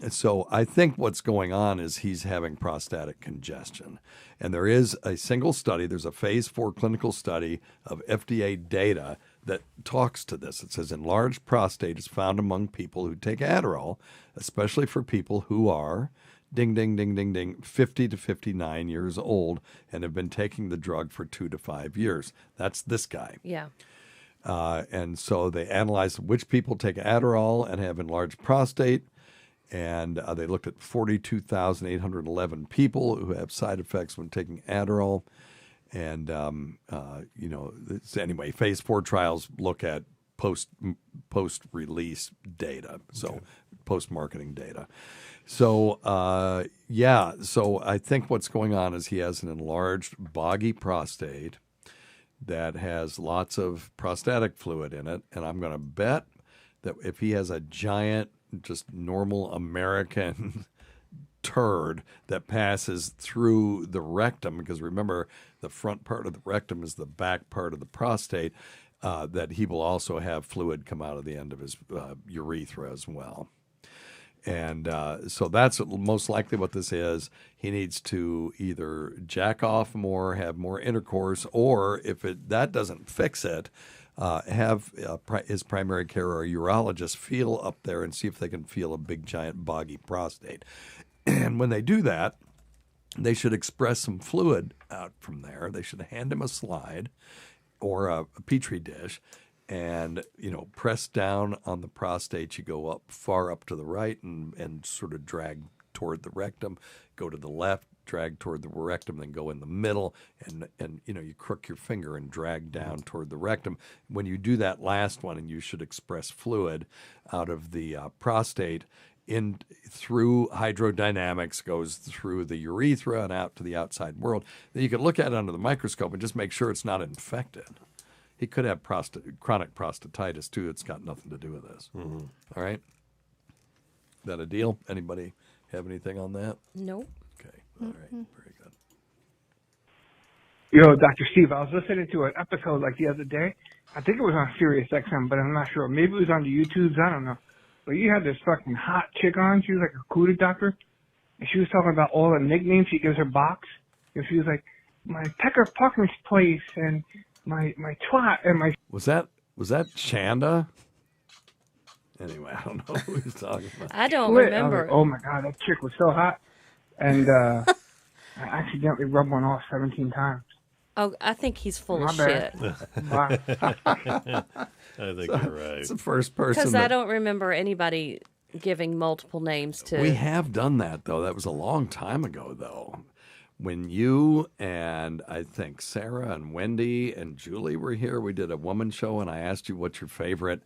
So I think what's going on is he's having prostatic congestion. And there is a single study, there's a phase 4 clinical study of FDA data that talks to this. It says enlarged prostate is found among people who take Adderall, especially for people who are, ding, ding, ding, ding, ding, 50 to 59 years old and have been taking the drug for 2 to 5 years. That's this guy. Yeah. And so they analyzed which people take Adderall and have enlarged prostate. And they looked at 42,811 people who have side effects when taking Adderall. And, anyway, phase 4 trials look at post-release data, so post-marketing data. So, so I think what's going on is he has an enlarged, boggy prostate that has lots of prostatic fluid in it. And I'm going to bet that if he has a giant, just normal American turd that passes through the rectum, because remember, the front part of the rectum is the back part of the prostate, that he will also have fluid come out of the end of his urethra as well. And so that's most likely what this is. He needs to either jack off more, have more intercourse, or if that doesn't fix it, have his primary care or a urologist feel up there and see if they can feel a big, giant, boggy prostate. And when they do that, they should express some fluid out from there. They should hand him a slide or a Petri dish and, press down on the prostate. You go far up to the right and sort of drag toward the rectum, go to the left, drag toward the rectum, then go in the middle, and you crook your finger and drag down toward the rectum. When you do that last one, and you should express fluid out of the prostate in through hydrodynamics, goes through the urethra and out to the outside world. Then you can look at it under the microscope and just make sure it's not infected. He could have chronic prostatitis too. It's got nothing to do with this. Mm-hmm. All right, that a deal? Anybody have anything on that? Nope. Okay. All right. Very good. Yo, Dr. Steve, I was listening to an episode like the other day. I think it was on Sirius XM, but I'm not sure. Maybe it was on the YouTubes. I don't know. But you had this fucking hot chick on. She was like a cootie doctor. And she was talking about all the nicknames she gives her box. And she was like, my Pecker Puckers place and my twat and my... Was that Shanda? Anyway, I don't know who he's talking about. I don't Like, remember. oh my God, that chick was so hot. And I accidentally rubbed one off 17 times. Oh, I think he's full My of bad. shit. Bye. I think you're right. It's the first person. Because I don't remember anybody giving multiple names to... We have done that, though. That was a long time ago, though. When you and I think Sarah and Wendy and Julie were here, we did a woman show, and I asked you what your favorite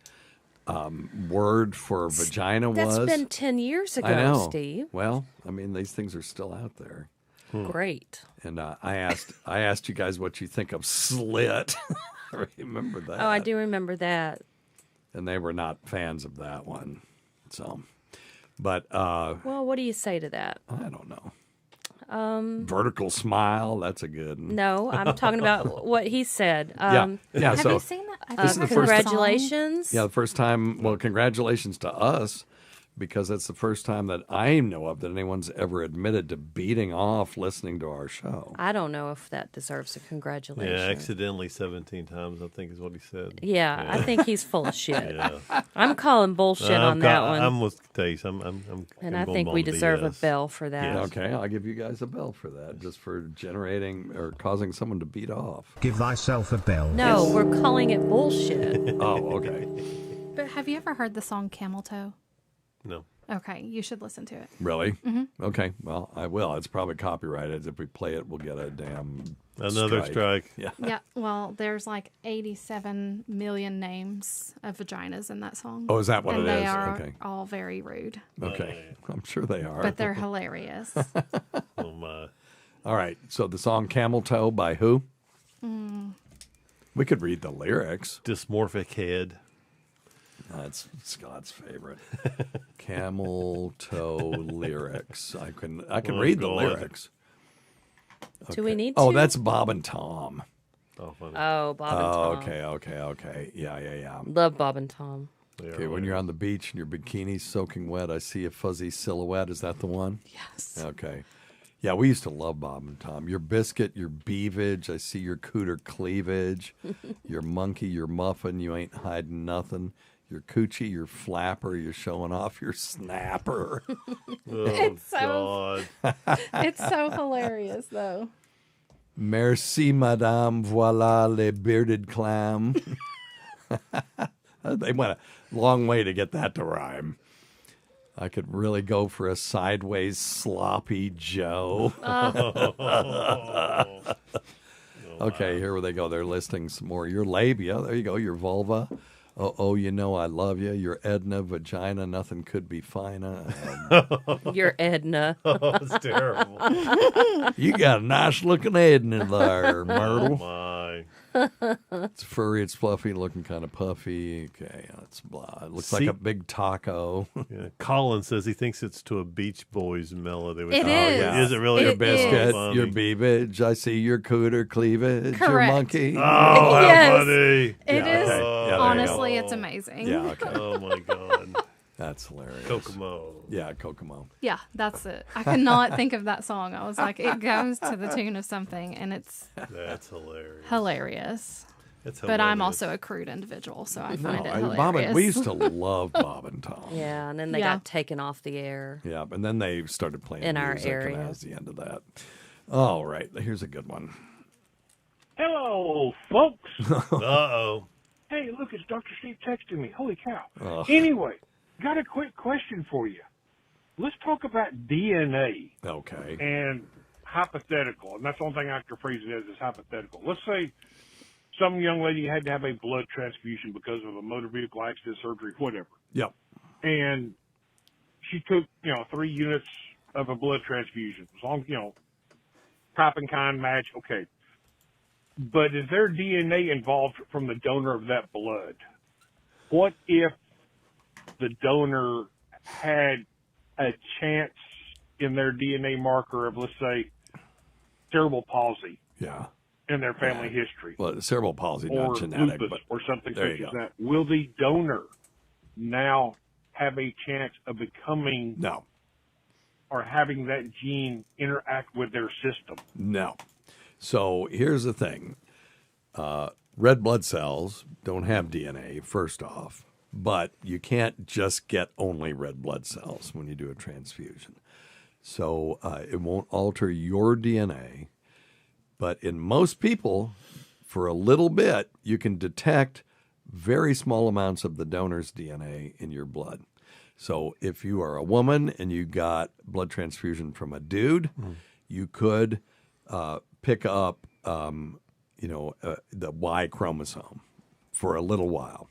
word for vagina was. That's been 10 years ago, I know. Steve. Well, I mean, these things are still out there. Great. And I asked you guys what you think of slit. I remember that. Oh, I do remember that. And they were not fans of that one. So, but Well, what do you say to that? I don't know. Vertical smile. That's a good one. No, I'm talking about what he said. Yeah. Have So you seen that? this is the first Congratulations. Yeah, the first time. Well, congratulations to us, because that's the first time that I know of that anyone's ever admitted to beating off listening to our show. I don't know if that deserves a congratulations. Yeah, accidentally 17 times, I think is what he said. Yeah, I think he's full of shit. Yeah. I'm calling bullshit on that one. I'm with Tace. I'm and I'm I going think we on deserve a BS. bell for that. Yes. Okay, I'll give you guys a bell for that, just for generating or causing someone to beat off. Give thyself a bell. No, we're calling it bullshit. Oh, okay. But have you ever heard the song Camel Toe? No. Okay, you should listen to it. Really? Mm-hmm. Okay, well, I will. It's probably copyrighted. If we play it, we'll get a damn Another strike. Yeah. Yeah, well, there's like 87 million names of vaginas in that song. Oh, is that what and it they is? are Okay. all very rude. Okay, I'm sure they are. But they're hilarious. Oh my. All right, so the song Camel Toe by who? We could read the lyrics. Dysmorphic head. That's Scott's favorite. Camel Toe lyrics. I can Oh, read the God. lyrics. Do we need Oh, to? that's Bob and Tom. Oh, funny. Oh, Bob and Tom. Okay. Yeah. Love Bob and Tom. Okay, when you're on the beach and your bikini's soaking wet, I see a fuzzy silhouette. Is that the one? Yes. Okay. Yeah, we used to love Bob and Tom. Your biscuit, your beavage, I see your cooter cleavage. Your monkey, your muffin, you ain't hiding nothing. Your coochie, your flapper, you're showing off your snapper. Oh, It's so- God. It's so hilarious, though. Merci, madame, voila le bearded clam. They went a long way to get that to rhyme. I could really go for a sideways sloppy Joe. Okay, here they go. They're listing some more. Your labia, there you go. Your vulva. Oh, you know I love you. Your Edna, vagina, nothing could be finer. You're Edna. Oh, it's terrible. You got a nice looking Edna there, Oh Myrtle. my. It's furry, it's fluffy, looking kind of puffy. Okay, it's blah. It looks like See- a big taco. Yeah. Colin says he thinks it's to a Beach Boys melody. It is. yeah. Is it really? Your It biscuit, is. your beavage. I see your cooter cleavage. Your Correct. monkey. Oh, how Yes. funny. It Yeah, is. okay. Yeah, there you Honestly, go. it's amazing. Yeah, okay. Oh my God. That's hilarious. Kokomo. Yeah, Kokomo. Yeah, that's it. I could not think of that song. I was like, it goes to the tune of something, and it's That's hilarious. hilarious. It's But I'm hilarious. also a crude individual, so I No, find it Bob hilarious. and, we used to love Bob and Tom. Yeah, and then they Yeah. got taken off the air. Yeah, and then they started playing In our music, and area. that was the end of that. All right, here's a good one. Hello, folks. Uh-oh. Hey, look, it's Dr. Steve texting me. Holy cow. Ugh. Anyway, got a quick question for you. Let's talk about DNA Okay. and hypothetical. And that's the only thing I can phrase it as is hypothetical. Let's say some young lady had to have a blood transfusion because of a motor vehicle accident, surgery, whatever. Yep. And she took, 3 units of a blood transfusion. As long as, type and kind match, okay. But is there DNA involved from the donor of that blood? What if the donor had a chance in their DNA marker of, let's say, cerebral palsy Yeah. in their family history? Well, cerebral palsy, Or not genetic, lupus but or something there such you as go. that. Will the donor now have a chance of becoming No. or having that gene interact with their system? No. So here's the thing. Red blood cells don't have DNA, first off, but you can't just get only red blood cells when you do a transfusion. So it won't alter your DNA, but in most people, for a little bit, you can detect very small amounts of the donor's DNA in your blood. So if you are a woman and you got blood transfusion from a dude, you could pick up, the Y chromosome for a little while,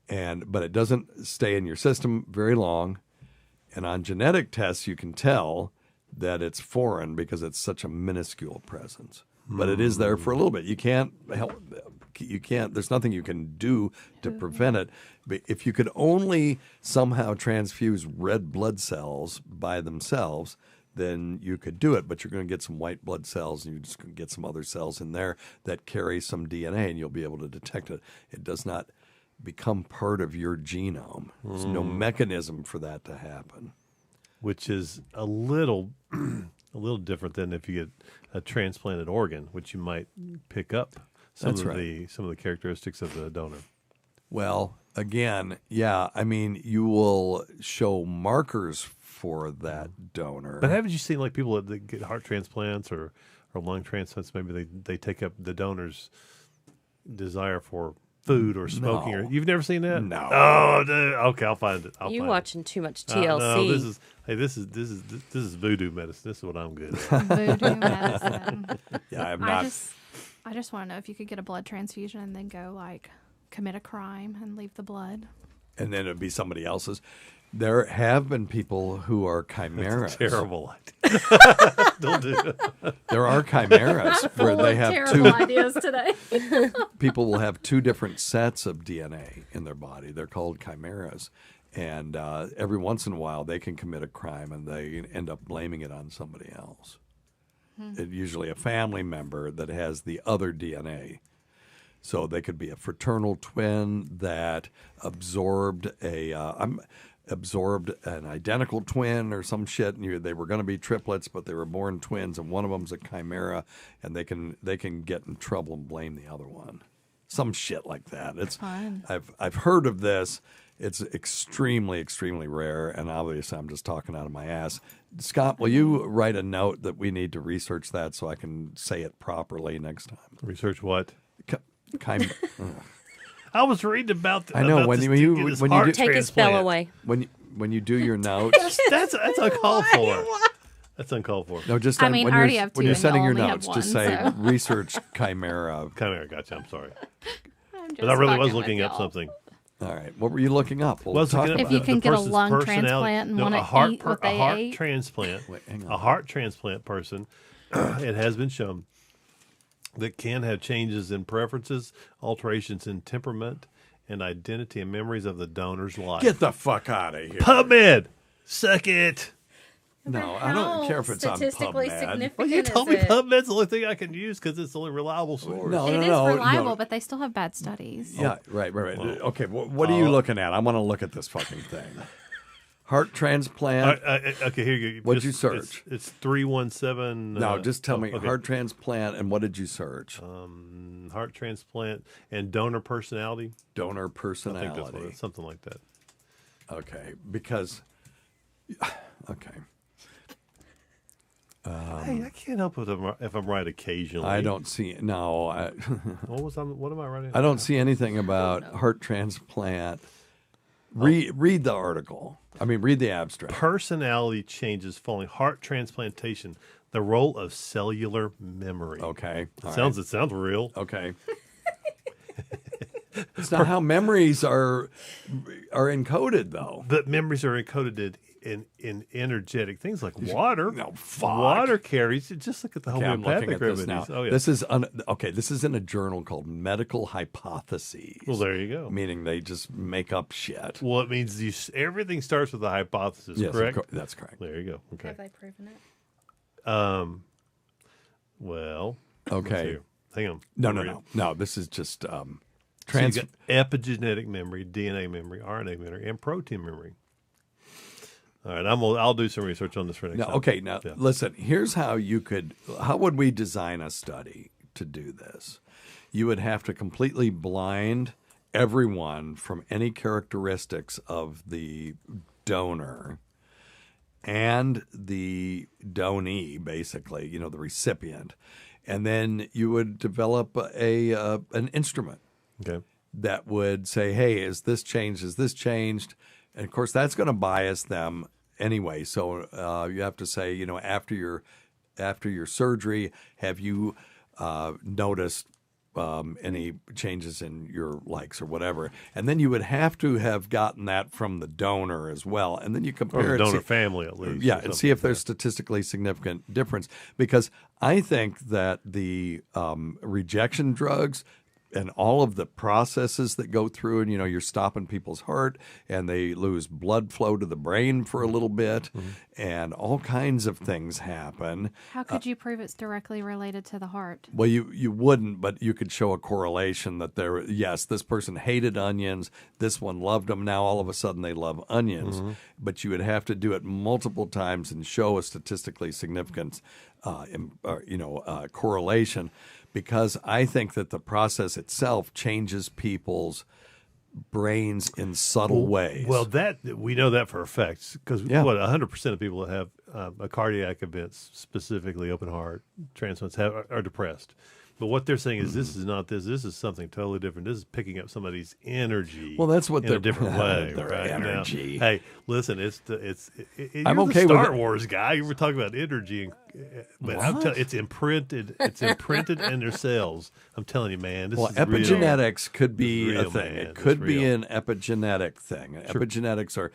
but it doesn't stay in your system very long. And on genetic tests, you can tell that it's foreign because it's such a minuscule presence. But it is there for a little bit. You can't help. You can't. There's nothing you can do to prevent it. But if you could only somehow transfuse red blood cells by themselves, then you could do it. But you're going to get some white blood cells, and you're just going to get some other cells in there that carry some DNA, and you'll be able to detect it. It does not become part of your genome. There's no mechanism for that to happen. Which is a little different than if you get a transplanted organ, which you might pick up some of the characteristics of the donor. Well, again, yeah, I mean, you will show markers for that donor. But haven't you seen like people that get heart transplants or lung transplants? Maybe they take up the donor's desire for food or smoking. No. Or you've never seen that? No. Oh, okay, I'll find it. You watching too much TLC? No, this is voodoo medicine. This is what I'm good at. Voodoo medicine. Yeah, I'm not. I just want to know if you could get a blood transfusion and then go commit a crime and leave the blood. And then it'd be somebody else's. There have been people who are chimeras. That's a terrible idea. Don't do it. There are chimeras where they have terrible ideas today. People will have two different sets of DNA in their body. They're called chimeras. And every once in a while, they can commit a crime and they end up blaming it on somebody else. It's usually a family member that has the other DNA. So they could be a fraternal twin that absorbed an identical twin or some shit, and they were going to be triplets, but they were born twins, and one of them's a chimera, and they can get in trouble and blame the other one. Some shit like that. It's fun. I've heard of this. It's extremely, extremely rare, and obviously I'm just talking out of my ass. Scott, will you write a note that we need to research that so I can say it properly next time? Research what? I was reading about. I know when you do, take his spell away. When you do your notes, that's uncalled for. That's uncalled for. No, just I mean, when I already you're have two when you're and sending y'all your only notes, have just one, say so. research chimera. Chimera, gotcha. I'm sorry, I'm but I really fucking was with looking up y'all. something. All right, what were you looking up? We'll talk If about If you it. can the get a person's lung personality- transplant and no, want a to heart eat what they heart ate. transplant. Wait, hang on. A heart transplant person, it has been shown that can have changes in preferences, alterations in temperament, and identity and memories of the donor's life. Get the fuck out of here. PubMed, suck it. No, I don't care if it's on statistically PubMed. significant Well, you told is me it? PubMed's the only thing I can use because it's the only reliable source. No, It no, is no, reliable, no. but they still have bad studies. Yeah, right. Okay, what are you looking at? I want to look at this fucking thing. Heart transplant. Okay, here you go. What'd you search? It's 317. No, just tell me okay. heart transplant and what did you search? Heart transplant and donor personality. Donor I think personality. that's what something like that. Okay, because okay. Hey, I can't help it if I'm right occasionally. I don't see no. What am I writing? I don't see anything about heart transplant. Read the article. I mean, read the abstract. Personality changes following heart transplantation. The role of cellular memory. Okay, It sounds real. Okay. It's not how memories are encoded, though. But memories are encoded in energetic things like water. No, fuck. Water carries. Just look at the Okay, I'm homeopathic looking at this remedies. now. Oh, yeah. This is this is in a journal called Medical Hypotheses. Well, there you go. Meaning they just make up shit. Well, it means everything starts with a hypothesis, Yes, correct? that's correct. There you go. Okay. Have they proven it? Well. Okay. Hang on. No. This is just So you got epigenetic memory, DNA memory, RNA memory, and protein memory. All right, I'll do some research on this for next time. Okay, now Yeah. listen, here's how how would we design a study to do this? You would have to completely blind everyone from any characteristics of the donor and the donee, basically, the recipient. And then you would develop an instrument that would say, hey, is this changed? Is this changed? And, of course, that's going to bias them anyway. So you have to say, after your surgery, have you noticed any changes in your likes or whatever? And then you would have to have gotten that from the donor as well. And then you compare or the it. donor family, at least. Yeah, and see if there's statistically significant difference. Because I think that the rejection drugs and all of the processes that go through, and you're stopping people's heart, and they lose blood flow to the brain for a little bit, and all kinds of things happen. How could you prove it's directly related to the heart? Well, you wouldn't, but you could show a correlation that this person hated onions, this one loved them, now all of a sudden they love onions. But you would have to do it multiple times and show a statistically significant correlation, because I think that the process itself changes people's brains in subtle ways. Well, we know that for a fact, because 100% of people that have a cardiac event, specifically open heart transplants, are depressed. But what they're saying is this is not this. This is something totally different. This is picking up somebody's energy. Well, that's what in a different way. Their right? energy. Now, hey, listen, I'm you're okay the with Star it. Wars guy. You were talking about energy, but I'm telling it's imprinted. It's imprinted in their cells. I'm telling you, man. This is epigenetics real. could be It's real, a thing. man. It could It's be real. an epigenetic thing. Sure. Epigenetics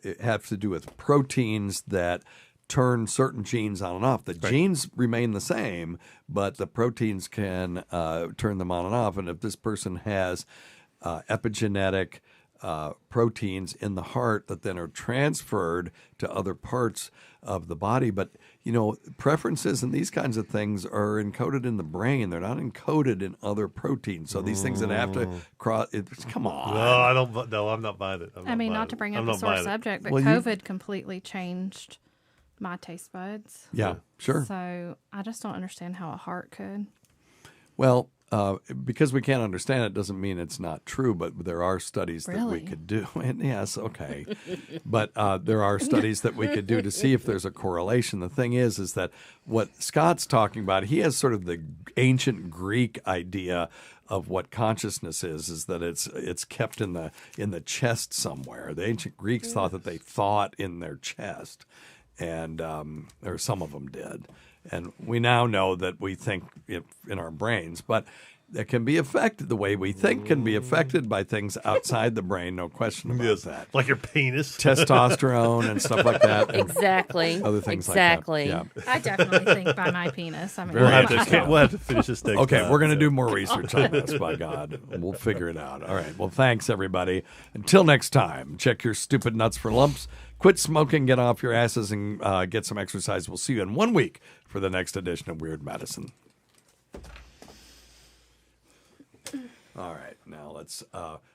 it have to do with proteins that turn certain genes on and off. The genes remain the same, but the proteins can turn them on and off. And if this person has epigenetic proteins in the heart that then are transferred to other parts of the body, but preferences and these kinds of things are encoded in the brain. They're not encoded in other proteins. So these things that have to cross. Come on. No, I don't. No, I'm not buying it. Not to bring up a sore subject, but COVID completely changed my taste buds. Yeah, sure. So I just don't understand how a heart could. Well, because we can't understand it doesn't mean it's not true, but there are studies that we could do. And yes, okay. But there are studies that we could do to see if there's a correlation. The thing is that what Scott's talking about, he has sort of the ancient Greek idea of what consciousness is that it's kept in the chest somewhere. The ancient Greeks thought that they thought in their chest. And or some of them did. And we now know that we think in our brains, but that can be affected. The way we think can be affected by things outside the brain, no question about that. Like your penis. Testosterone and stuff like that. Exactly. Other things exactly. like that. Yeah. I definitely think by my penis. I mean, we'll have to finish this next Okay, time. we're going to do more research on this, by God. We'll figure it out. All right. Well, thanks, everybody. Until next time, check your stupid nuts for lumps. Quit smoking, get off your asses, and get some exercise. We'll see you in 1 week for the next edition of Weird Medicine. All right, now let's.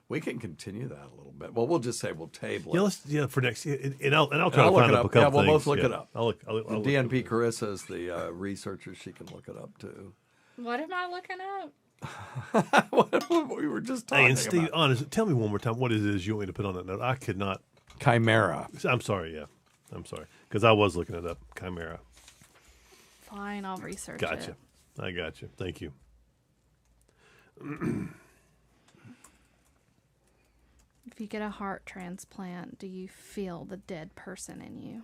We can continue that a little bit. Well, we'll just say we'll table it. For next, and I'll try to find up a couple Yeah, we'll things. both look it up. I'll DNP Carissa is the researcher; she can look it up too. What am I looking up? What we were just talking and Steve, about. honest, tell me one more time what it is you want me to put on that note. I could not. Chimera. I'm sorry. Yeah, I'm sorry because I was looking it up. Chimera. Fine, I'll research it. Gotcha. I got you. Thank you. If you get a heart transplant, do you feel the dead person in you?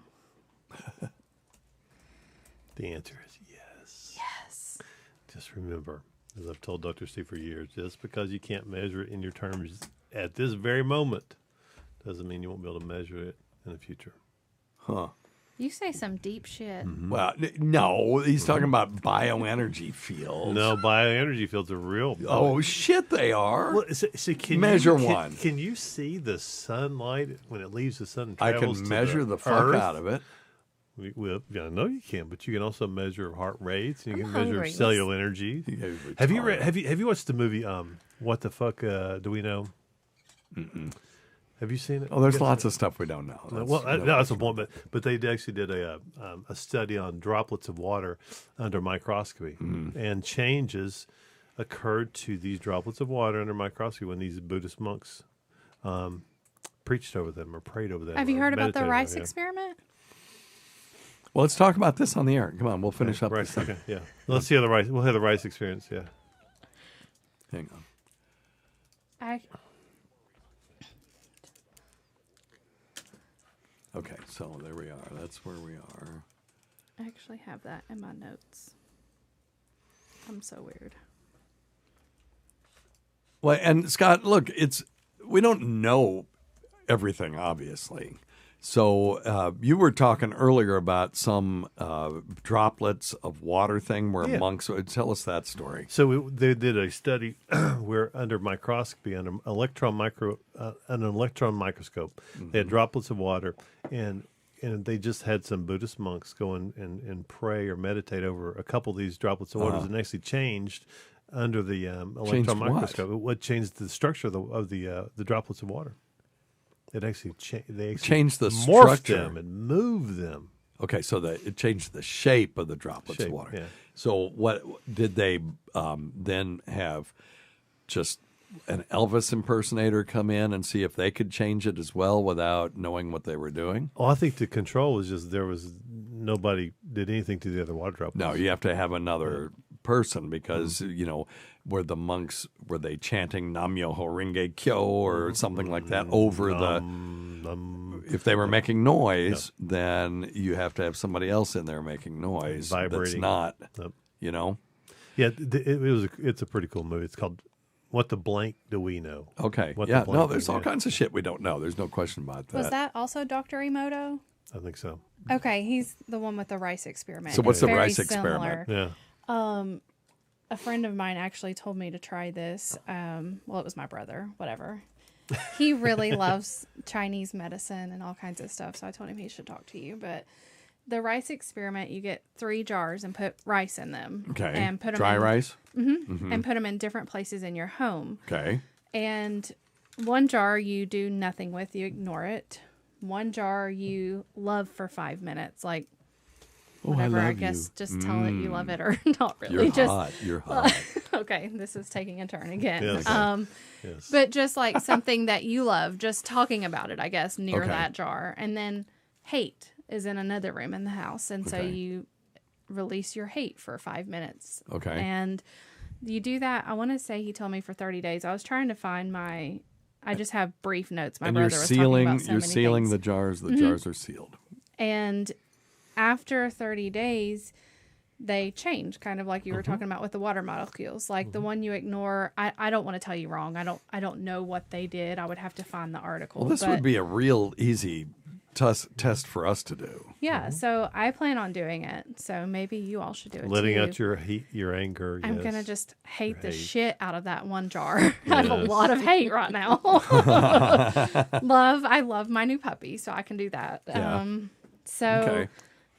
The answer is yes. Yes. Just remember, as I've told Dr. Steve for years, just because you can't measure it in your terms at this very moment doesn't mean you won't be able to measure it in the future. Huh. You say some deep shit. Mm-hmm. Well, no, he's talking about bioenergy fields. No, bioenergy fields are real. Oh, shit, they are. Well, so can measure you, one. Can you see the sunlight when it leaves the sun and I travels can to measure the fuck Earth? out of it. Well, I know you can, but you can also measure heart rates. And you I'm can measure hungry. cellular energy. Have you read? Have you watched the movie? What the fuck do we know? Mm-mm. Have you seen it? Oh, there's lots of stuff we don't know. That's the point. But they actually did a study on droplets of water under microscopy, and changes occurred to these droplets of water under microscopy when these Buddhist monks preached over them or prayed over them. Have you or heard about the meditated on rice them, experiment? Well, let's talk about this on the air. Come on, we'll finish up. Rice, this thing. okay, yeah. Let's see how the rice. We'll have the rice experience. Yeah. Hang on. Okay, so there we are. That's where we are. I actually have that in my notes. I'm so weird. Well, and Scott, look, we don't know everything, obviously. So you were talking earlier about some droplets of water thing where monks. Tell us that story. So they did a study where under microscopy, under an electron microscope, they had droplets of water, and they just had some Buddhist monks go and pray or meditate over a couple of these droplets of water, and actually changed under the electron microscope. What changed the structure of the droplets of water? It actually changed the morphed structure them and moved them. Okay, so it changed the shape of the droplets of water. Yeah. So what did they then have? Just an Elvis impersonator come in and see if they could change it as well without knowing what they were doing? Oh, I think the control was just there was nobody did anything to the other water droplets. No, you have to have another person because were the monks they chanting Nam Myoho Renge Kyo or something like that over if they were making noise, then you have to have somebody else in there making noise. Vibrating. That's not, Yeah, it's a pretty cool movie. It's called What the Blank Do We Know? Okay. What yeah, the Blank there's all kinds of shit we don't know. There's no question about that. Was that also Dr. Emoto? I think so. Okay, he's the one with the rice experiment. So what's It's the rice very experiment? similar. Yeah. A friend of mine actually told me to try this. Well, it was my brother, whatever. He really loves Chinese medicine and all kinds of stuff, so I told him he should talk to you. But the rice experiment, you get 3 jars and put rice in them. Okay. And put them Dry rice? Mm-hmm. And put them in different places in your home. Okay. And 1 jar you do nothing with, you ignore it. 1 jar you love for 5 minutes, like whatever. I guess just tell it you love it or not really. You're just hot. You're hot. Okay, this is taking a turn again. Yes. Yes. But just like something that you love, just talking about it, I guess, near Okay. that jar. And then hate is in another room in the house. And so Okay. you release your hate for 5 minutes. Okay. And you do that, I want to say he told me for 30 days. I was trying to find I just have brief notes. My And brother you're was sealing, talking about so you're many sealing things. the jars. The jars are sealed. And after 30 days, they change, kind of like you were talking about with the water molecules. Like the one you ignore, I don't want to tell you wrong. I don't know what they did. I would have to find the article. Well, this but would be a real easy test for us to do. Yeah, so I plan on doing it. So maybe you all should do it Letting too. out your anger. I'm yes. going to just hate the Hate. shit out of that one jar. I have a lot of hate right now. I love my new puppy, so I can do that. Yeah. So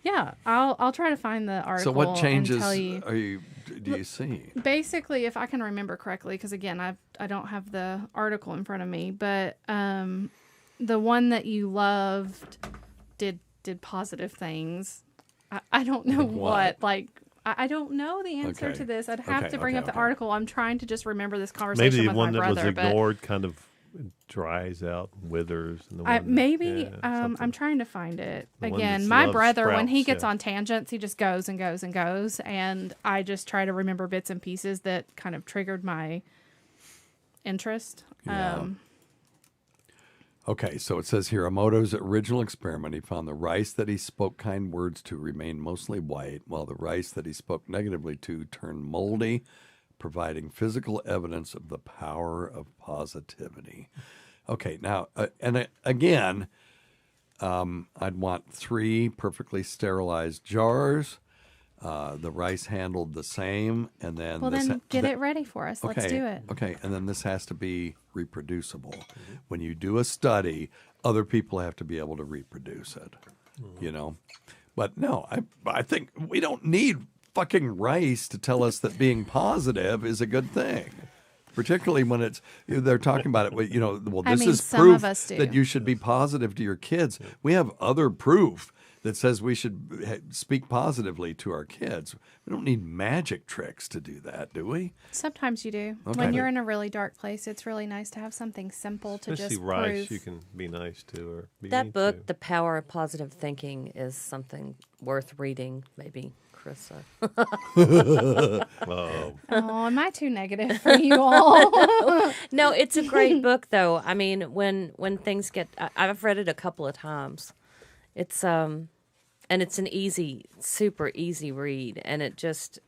yeah, I'll try to find the article. So what changes and tell you. do you see? Basically, if I can remember correctly, because again, I don't have the article in front of me, but the one that you loved did positive things. I don't know what. Like, I don't know the answer to this. I'd have to bring up the article. I'm trying to just remember this conversation Maybe the with one my that brother. was ignored kind of dries out, withers. And the one I'm trying to find it. The one Again, that's my love brother, when he sprouts, gets on tangents, he just goes and goes and goes. And I just try to remember bits and pieces that kind of triggered my interest. Yeah. Okay, so it says here, Emoto's original experiment, he found the rice that he spoke kind words to remained mostly white, while the rice that he spoke negatively to turned moldy, providing physical evidence of the power of positivity. Okay, now, again, I'd want 3 perfectly sterilized jars, the rice handled the same, and then... Well, then get it ready for us. Okay, Let's do it. Okay, and then this has to be reproducible. When you do a study, other people have to be able to reproduce it, you know? But no, I think we don't need fucking rice to tell us that being positive is a good thing. Particularly when they're talking about it, you know, well, this is proof that you should be positive to your kids. We have other proof that says we should speak positively to our kids. We don't need magic tricks to do that, do we? Sometimes you do. Okay. When you're in a really dark place, it's really nice to have something simple to Especially just rice prove. you can be nice to or be That mean book, to. The Power of Positive Thinking, is something worth reading, maybe, Carissa. Oh, am I too negative for you all? No, it's a great book, though. I mean, when things get... I've read it a couple of times. It's and it's an super easy read, and it just...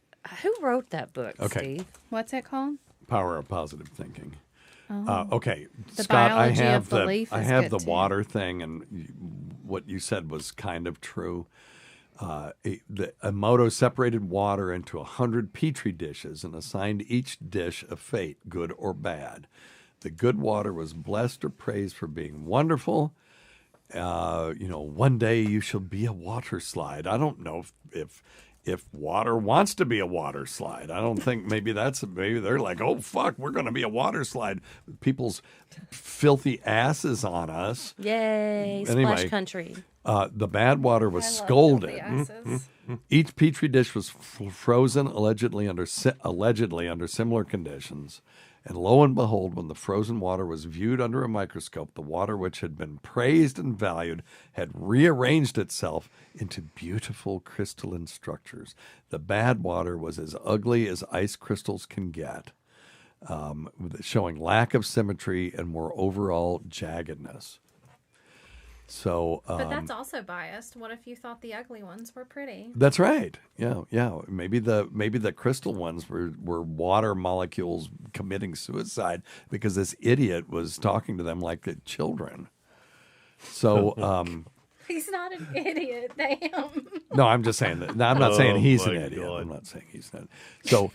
Who wrote that book, Steve? What's it called? Power of Positive Thinking. Oh. Okay, The Scott, I biology have of belief I is have good, the too. water thing, and what you said was kind of true. Emoto separated water into 100 petri dishes and assigned each dish a fate, good or bad. The good water was blessed or praised for being wonderful. One day you shall be a water slide. I don't know if water wants to be a water slide. I don't think maybe they're like, oh fuck, we're going to be a water slide. People's filthy asses on us. Yay, Anyway, Splash Country. The bad water was scolded. Each petri dish was frozen allegedly under similar conditions. And lo and behold, when the frozen water was viewed under a microscope, the water which had been praised and valued had rearranged itself into beautiful crystalline structures. The bad water was as ugly as ice crystals can get, showing lack of symmetry and more overall jaggedness. So, but that's also biased. What if you thought the ugly ones were pretty? That's right. Yeah. Maybe the crystal ones were water molecules committing suicide because this idiot was talking to them like the children. So, He's not an idiot, damn. no, I'm just saying that. No, I'm not saying he's an idiot. I'm not saying he's not. So,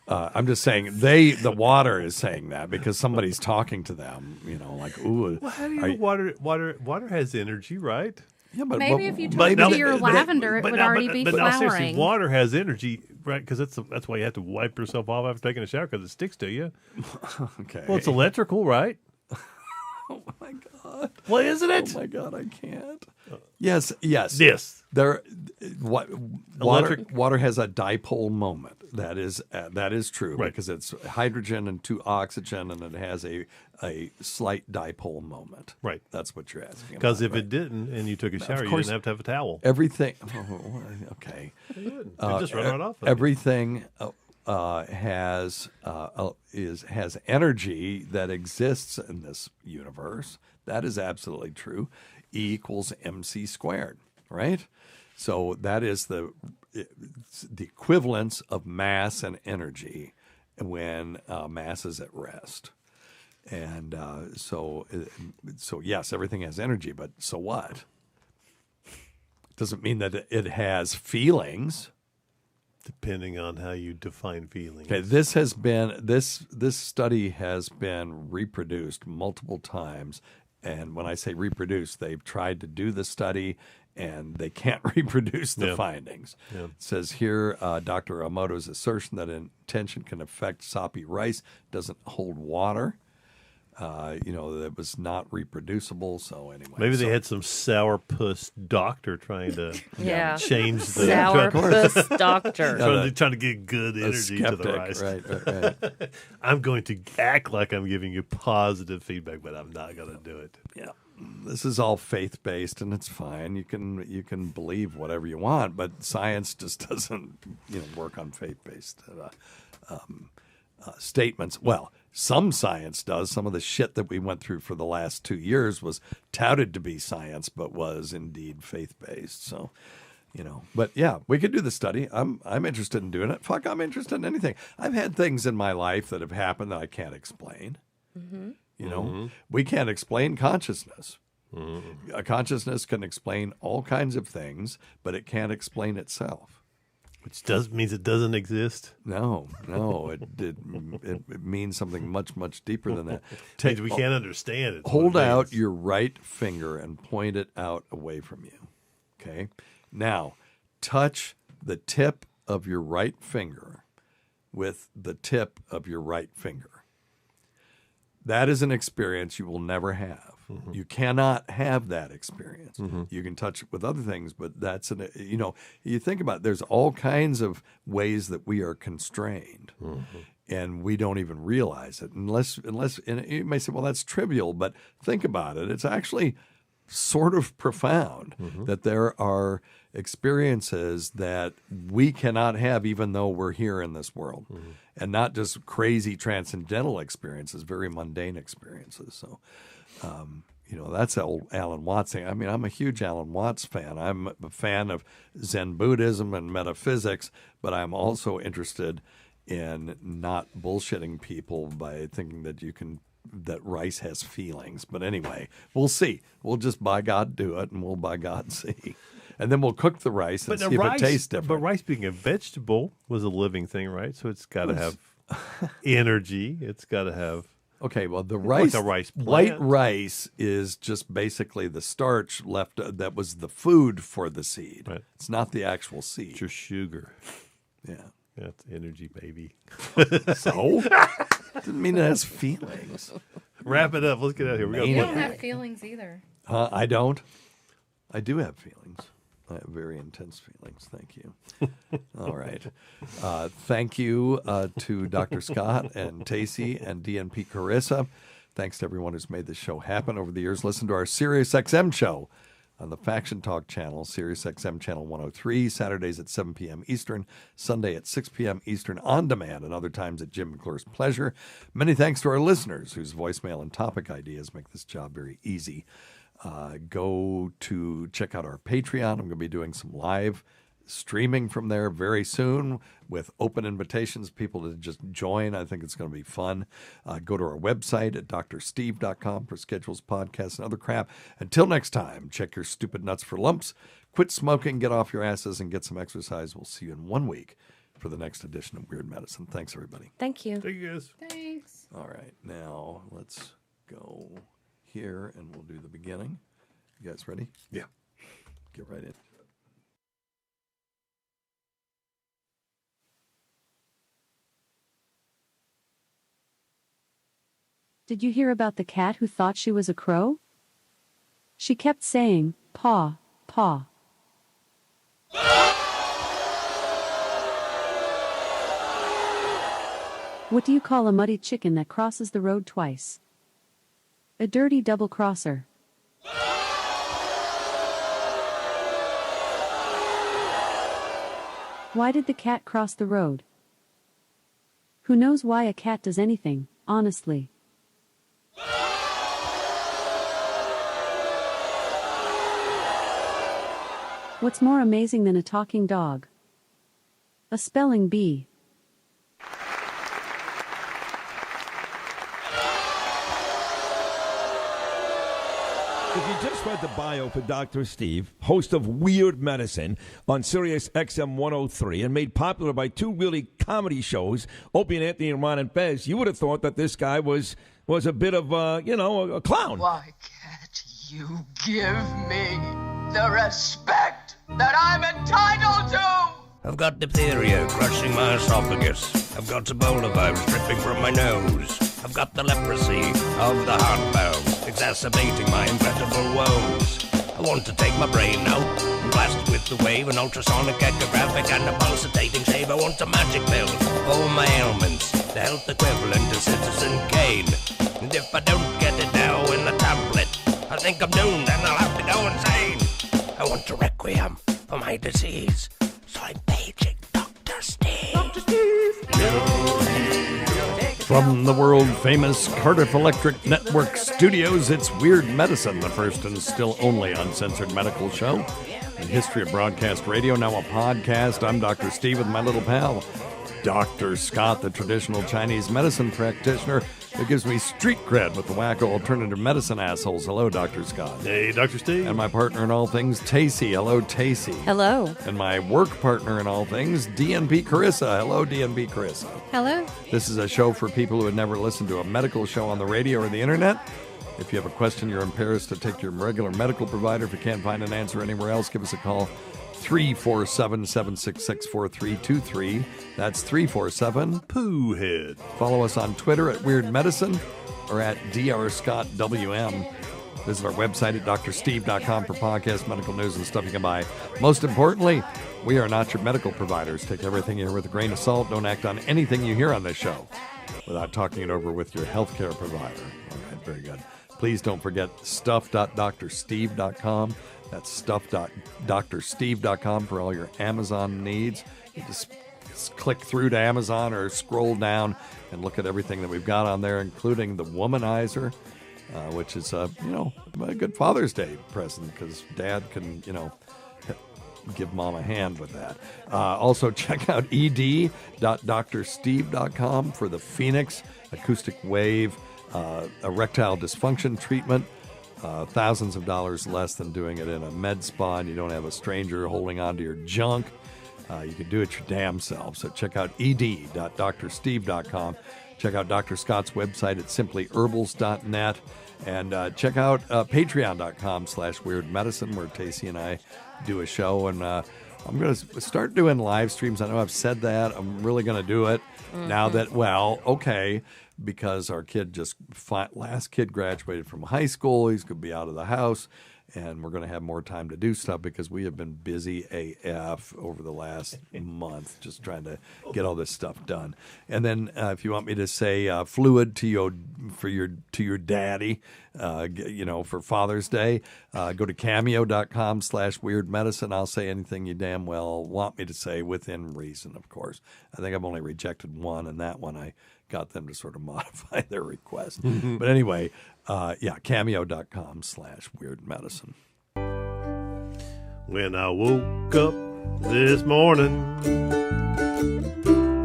I'm just saying the water is saying that because somebody's talking to them. You know, like, ooh. Well, how do you know water has energy, right? Yeah, but maybe if you talk to your lavender, it would already be But flowering. seriously, water has energy, right? Because that's why you have to wipe yourself off after taking a shower because it sticks to you. Okay. Well, it's electrical, right? Oh my god. Well, isn't it? Oh my god, I can't. Yes. Yes. Water has a dipole moment. That is true, right? Because it's hydrogen and 2 oxygen, and it has a slight dipole moment. Right. That's what you're asking. Because if it didn't, and you took a shower, you didn't have a towel. Everything. Oh, okay. You just run right off. Everything has energy that exists in this universe. That is absolutely true. E equals mc squared, right? So that is the equivalence of mass and energy when mass is at rest. And so yes, everything has energy, but so what? Doesn't mean that it has feelings. Depending on how you define feelings. Okay, this study has been reproduced multiple times, and when I say reproduced, they've tried to do the study and they can't reproduce the findings. Yeah. It says here, Dr. Emoto's assertion that intention can affect soppy rice doesn't hold water. That was not reproducible. So anyway, maybe they had some sourpuss doctor trying to change the sourpuss doctor trying to get good energy to the rice. Right. I'm going to act like I'm giving you positive feedback, but I'm not going to do it. Yeah, this is all faith based, and it's fine. You can believe whatever you want, but science just doesn't work on faith based statements. Well, some science does. Some of the shit that we went through for the last 2 years was touted to be science, but was indeed faith-based. So, but yeah, we could do the study. I'm interested in doing it. Fuck, I'm interested in anything. I've had things in my life that have happened that I can't explain. Mm-hmm. We can't explain consciousness. Mm-hmm. A consciousness can explain all kinds of things, but it can't explain itself. Which means it doesn't exist? No, it means something much, much deeper than that. Means we can't understand it. Hold out your right finger and point it out away from you. Okay? Now, touch the tip of your right finger with the tip of your right finger. That is an experience you will never have. Mm-hmm. You cannot have that experience. Mm-hmm. You can touch it with other things, but that's you think about it, there's all kinds of ways that we are constrained, and we don't even realize it unless and you may say, well, that's trivial, but think about it. It's actually sort of profound that there are experiences that we cannot have even though we're here in this world, and not just crazy transcendental experiences, very mundane experiences. So that's old Alan Watts thing. I mean, I'm a huge Alan Watts fan. I'm a fan of Zen Buddhism and metaphysics, but I'm also interested in not bullshitting people by thinking that rice has feelings. But anyway, we'll see. We'll just by God do it, and we'll by God see. And then we'll cook the rice and see if it tastes different. But rice being a vegetable was a living thing, right? So it's got to have energy. It's got to have... Okay, well, the rice, like a rice white rice is just basically the starch left that was the food for the seed. Right. It's not the actual seed. It's just sugar. Yeah. That's energy, baby. So? Didn't mean it has feelings. Wrap it up. Let's get out of here. You don't have feelings either. I don't. I do have feelings. I have very intense feelings. Thank you. All right. Thank you to Dr. Scott and Tacey and DNP Carissa. Thanks to everyone who's made this show happen over the years. Listen to our Sirius XM show on the Faction Talk channel, Sirius XM channel 103, Saturdays at 7 p.m. Eastern, Sunday at 6 p.m. Eastern on demand, and other times at Jim McClure's pleasure. Many thanks to our listeners whose voicemail and topic ideas make this job very easy. Go to check out our Patreon. I'm going to be doing some live streaming from there very soon with open invitations, people to just join. I think it's going to be fun. Go to our website at drsteve.com for schedules, podcasts, and other crap. Until next time, check your stupid nuts for lumps. Quit smoking, get off your asses, and get some exercise. We'll see you in 1 week for the next edition of Weird Medicine. Thanks, everybody. Thank you. Thank you, guys. Thanks. All right, now let's go here, and we'll do the beginning. You guys ready? Yeah. Get right in. Did you hear about the cat who thought she was a crow? She kept saying, paw, paw. What do you call a muddy chicken that crosses the road twice? A dirty double crosser. Why did the cat cross the road? Who knows why a cat does anything, honestly? What's more amazing than a talking dog? A spelling bee. If you just read the bio for Dr. Steve, host of Weird Medicine on Sirius XM 103 and made popular by two really comedy shows, Opie and Anthony and Ron and Fez, you would have thought that this guy was a bit of, a clown. Why can't you give me the respect that I'm entitled to? I've got diphtheria crushing my esophagus. I've got Ebola virus dripping from my nose. I've got the leprosy of the heart valve, exacerbating my incredible woes. I want to take my brain out and blast it with the wave, an ultrasonic, echographic, and a pulsating shave. I want a magic pill for all my ailments, the health equivalent to Citizen Kane. And if I don't get it now in a tablet, I think I'm doomed and I'll have to go insane. I want a requiem for my disease, so I'm paging Dr. Steve. Dr. Steve! From the world-famous Cardiff Electric Network studios, it's Weird Medicine, the first and still only uncensored medical show in history of broadcast radio, now a podcast. I'm Dr. Steve with my little pal, Dr. Scott, the traditional Chinese medicine practitioner who gives me street cred with the wacko alternative medicine assholes. Hello, Dr. Scott. Hey, Dr. Steve. And my partner in all things, Tacey. Hello, Tacey. Hello. And my work partner in all things, DNB Carissa. Hello, DNB Carissa. Hello. This is a show for people who had never listened to a medical show on the radio or the internet. If you have a question you're embarrassed to take to your regular medical provider, if you can't find an answer anywhere else, give us a call. 347-766-4323. That's 347-POOHEAD. Follow us on Twitter at Weird Medicine or at DrScottWM. Visit our website at drsteve.com for podcasts, medical news, and stuff you can buy. Most importantly, we are not your medical providers. Take everything you hear with a grain of salt. Don't act on anything you hear on this show without talking it over with your healthcare provider. All right, very good. Please don't forget stuff.drsteve.com. That's stuff.drsteve.com for all your Amazon needs. You just click through to Amazon or scroll down and look at everything that we've got on there, including the Womanizer, which is a good Father's Day present because Dad can, give Mom a hand with that. Also, check out ed.drsteve.com for the Phoenix acoustic wave erectile dysfunction treatment. Thousands of dollars less than doing it in a med spa, and you don't have a stranger holding on to your junk. You can do it your damn self. So check out ed.drsteve.com. Check out Dr. Scott's website at simplyherbals.net. And check out patreon.com/weirdmedicine, where Tacey and I do a show. And I'm going to start doing live streams. I know I've said that. I'm really going to do it now that, because our kid last kid graduated from high school. He's going to be out of the house, and we're going to have more time to do stuff because we have been busy AF over the last month just trying to get all this stuff done. And then if you want me to say fluid to your daddy, for Father's Day, go to cameo.com/weirdmedicine. I'll say anything you damn well want me to say within reason, of course. I think I've only rejected one, and that one I got them to sort of modify their request. But anyway, cameo.com/weirdmedicine. When I woke up this morning,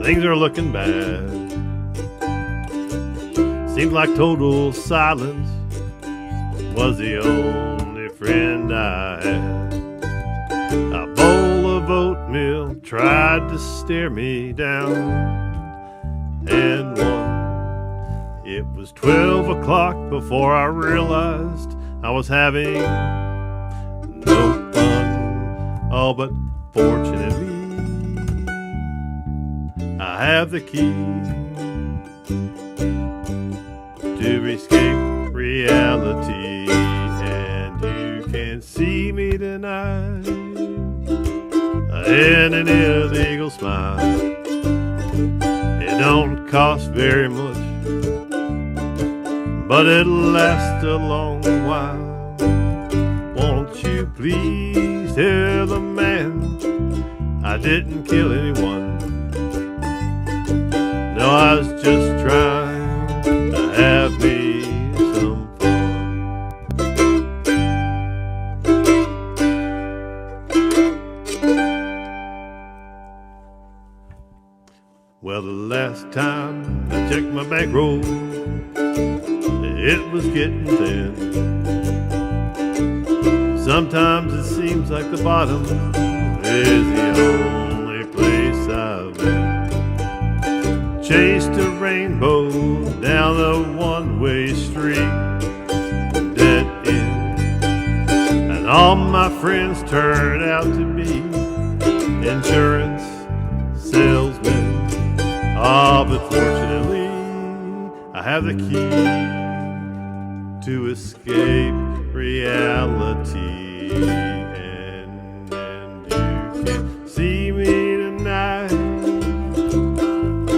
things are looking bad. Seems like total silence was the only friend I had. A bowl of oatmeal tried to stare me down, and it was 12 o'clock before I realized I was having no fun. Oh, but fortunately, I have the key to escape reality, and you can see me tonight in an illegal smile. It don't cost very much, but it'll last a long while. Won't you please tell the man I didn't kill anyone? No, I was just trying to have me some fun. Well, the last time I checked my bankroll, it was getting thin. Sometimes it seems like the bottom is the only place I've been. Chased a rainbow down a one-way street, dead end, and all my friends turned out to be insurance salesmen. Ah, but fortunately, I have the key to escape reality, and you can see me tonight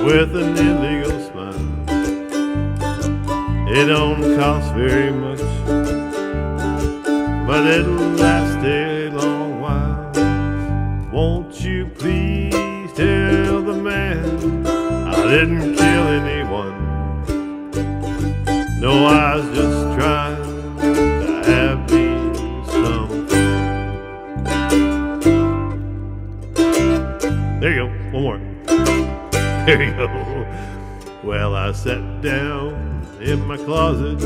with an illegal smile. It don't cost very much, but it'll last a long while. Won't you please tell the man I didn't kill anyone? No, I was just trying to have me some fun. There you go, one more. There you go. Well, I sat down in my closet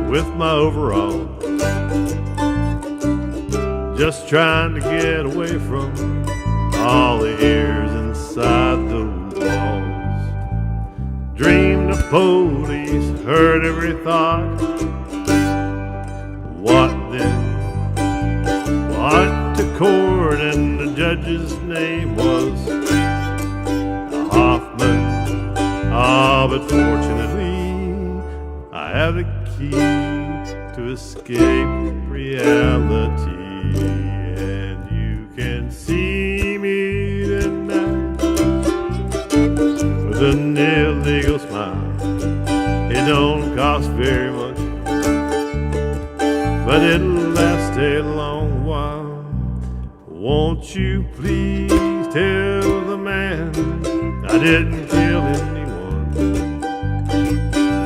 with my overall, just trying to get away from all the ears inside those walls. Dreamed the police heard every thought. What then? What to court, and the judge's name was Hoffman. Ah, but fortunately, I have the key to escape reality, and you can see me tonight with an illegal smile. It don't cost very much, but it'll last a long while. Won't you please tell the man I didn't kill anyone?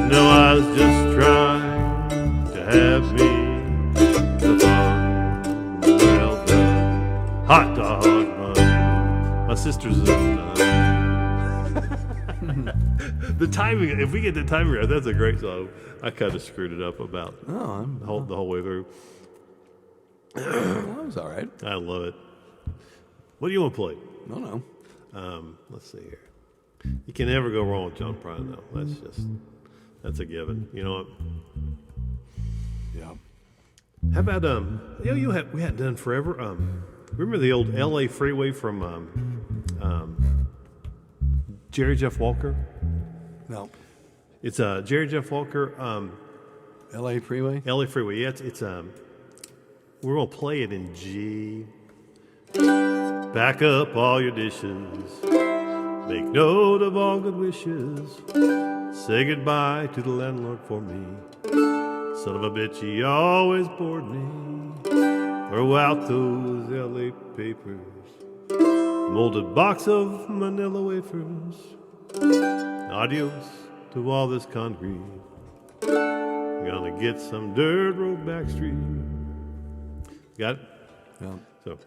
No, I was just trying to have me the fun. Well done, hot dog bun. My sister's a the timing, if we get the timing right, that's a great song. I kind of screwed it up about the whole way through. That was all right. I love it. What do you want to play? No. Let's see here. You can never go wrong with John Prine, though. That's a given. You know what? Yeah. How about we hadn't done forever. Remember the old L.A. freeway from Jerry Jeff Walker? No. It's Jerry Jeff Walker. L.A. freeway. L.A. freeway. Yeah, it's we're gonna play it in G. Back up all your dishes. Make note of all good wishes. Say goodbye to the landlord for me. Son of a bitch, he always bored me. Throw out those LA papers. Molded box of manila wafers. Adios to all this concrete. Gonna get some dirt road back street. Got it? Yeah. So.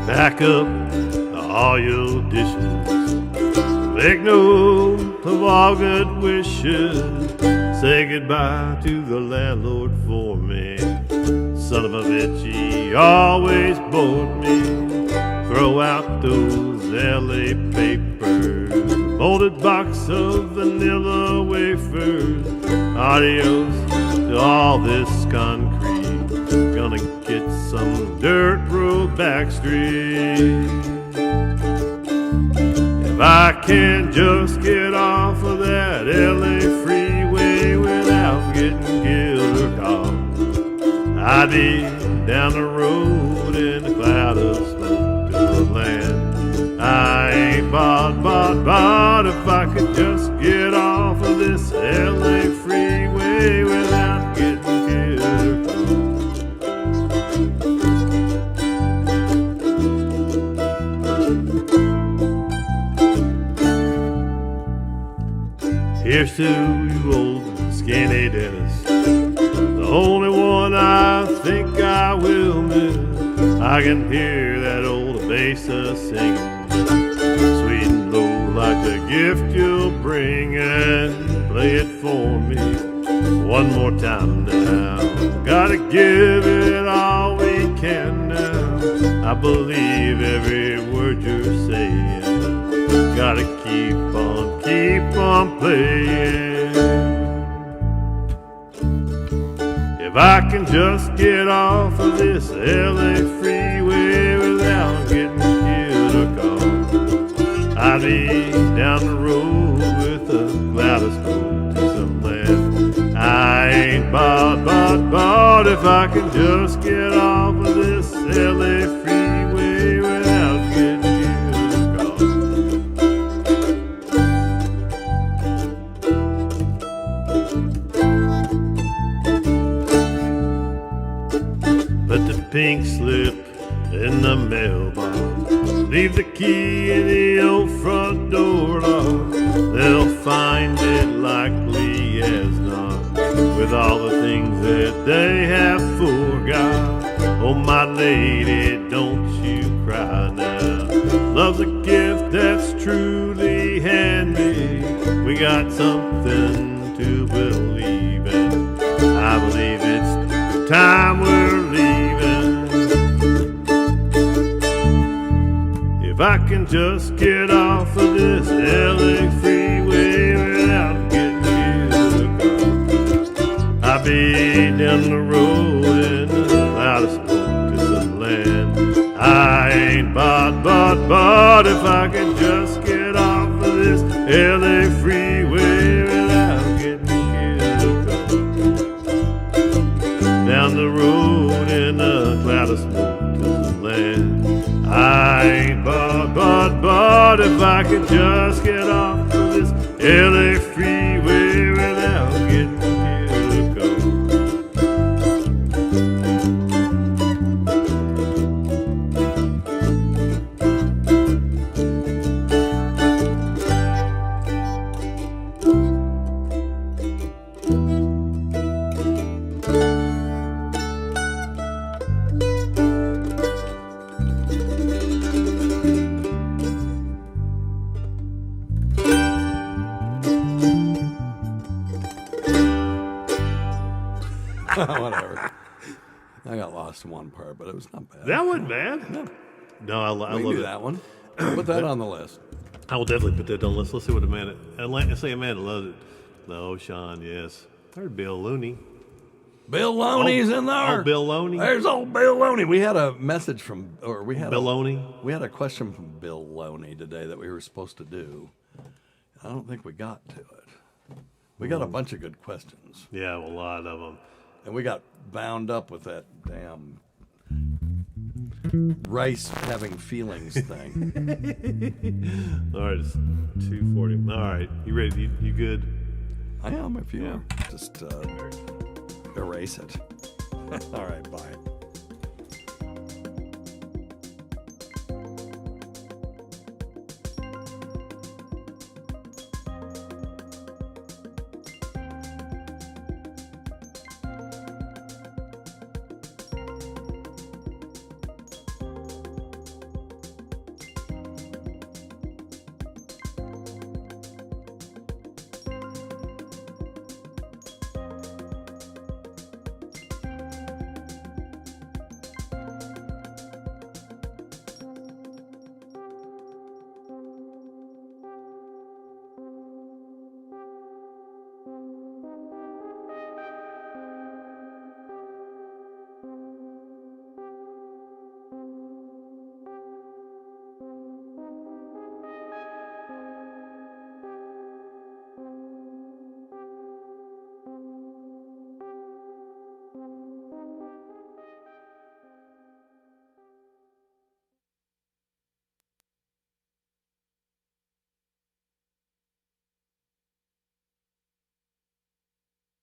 Back up all your dishes. Make note of all good wishes. Say goodbye to the landlord for me. Son of a bitch, he always bored me. Throw out those LA papers. Molded box of vanilla wafers. Adios to all this concrete. Gonna get some dirt road back street. If I can just get off of that LA freeway without getting killed or caught, I'd be down the road in a cloud of smoke to the land I ain't bought. If I could just get off of this LA freeway without getting killed or caught. Here's to you old skinny Dennis, the only one I think I will miss. I can hear that old bass singing, sweet and low like the gift you'll bring, and play it for me one more time now. Gotta give it all we can now. I believe every word you're saying. Gotta keep on playing. If I can just get off of this LA freeway without getting killed or caught, I'd be down the road with a cloud of smoke to some land I ain't bought if I can just get off of this LA freeway without getting killed or caught. Put the pink slip in the mailbox, leave the key in the old front door lock. They'll find it likely as not, with all the things that they have forgot. Oh, my lady, don't you cry now. Love's a gift that's truly handmade. We got something to believe in. I believe it's time we're leaving. If I can just get off of this LA freeway without getting killed, I'll be down the road in a cloud of smoke to some land I ain't bought if I can just get off of this LA freeway without getting killed. Down the road in a cloud of smoke to some land I ain't bought if I could just get off of this LA freeway without getting killed. Whatever. I got lost in one part, but it was not bad. That wasn't bad. No, I love it. That one. Put that on the list. I will definitely put that on the list. Let's see what Amanda say. Amanda loves it. No, Sean, yes. I heard Bill Looney. Bill Loney's in there. Oh, Bill Loney. There's old Bill Loney. We had a message from, or we had Bill Loney. We had a question from Bill Loney today that we were supposed to do. I don't think we got to it. We got a bunch of good questions. Yeah, a lot of them. And we got bound up with that damn rice having feelings thing. All right, it's 2:40. All right, you ready? You good? I am, if you are. Just erase it. All right, bye.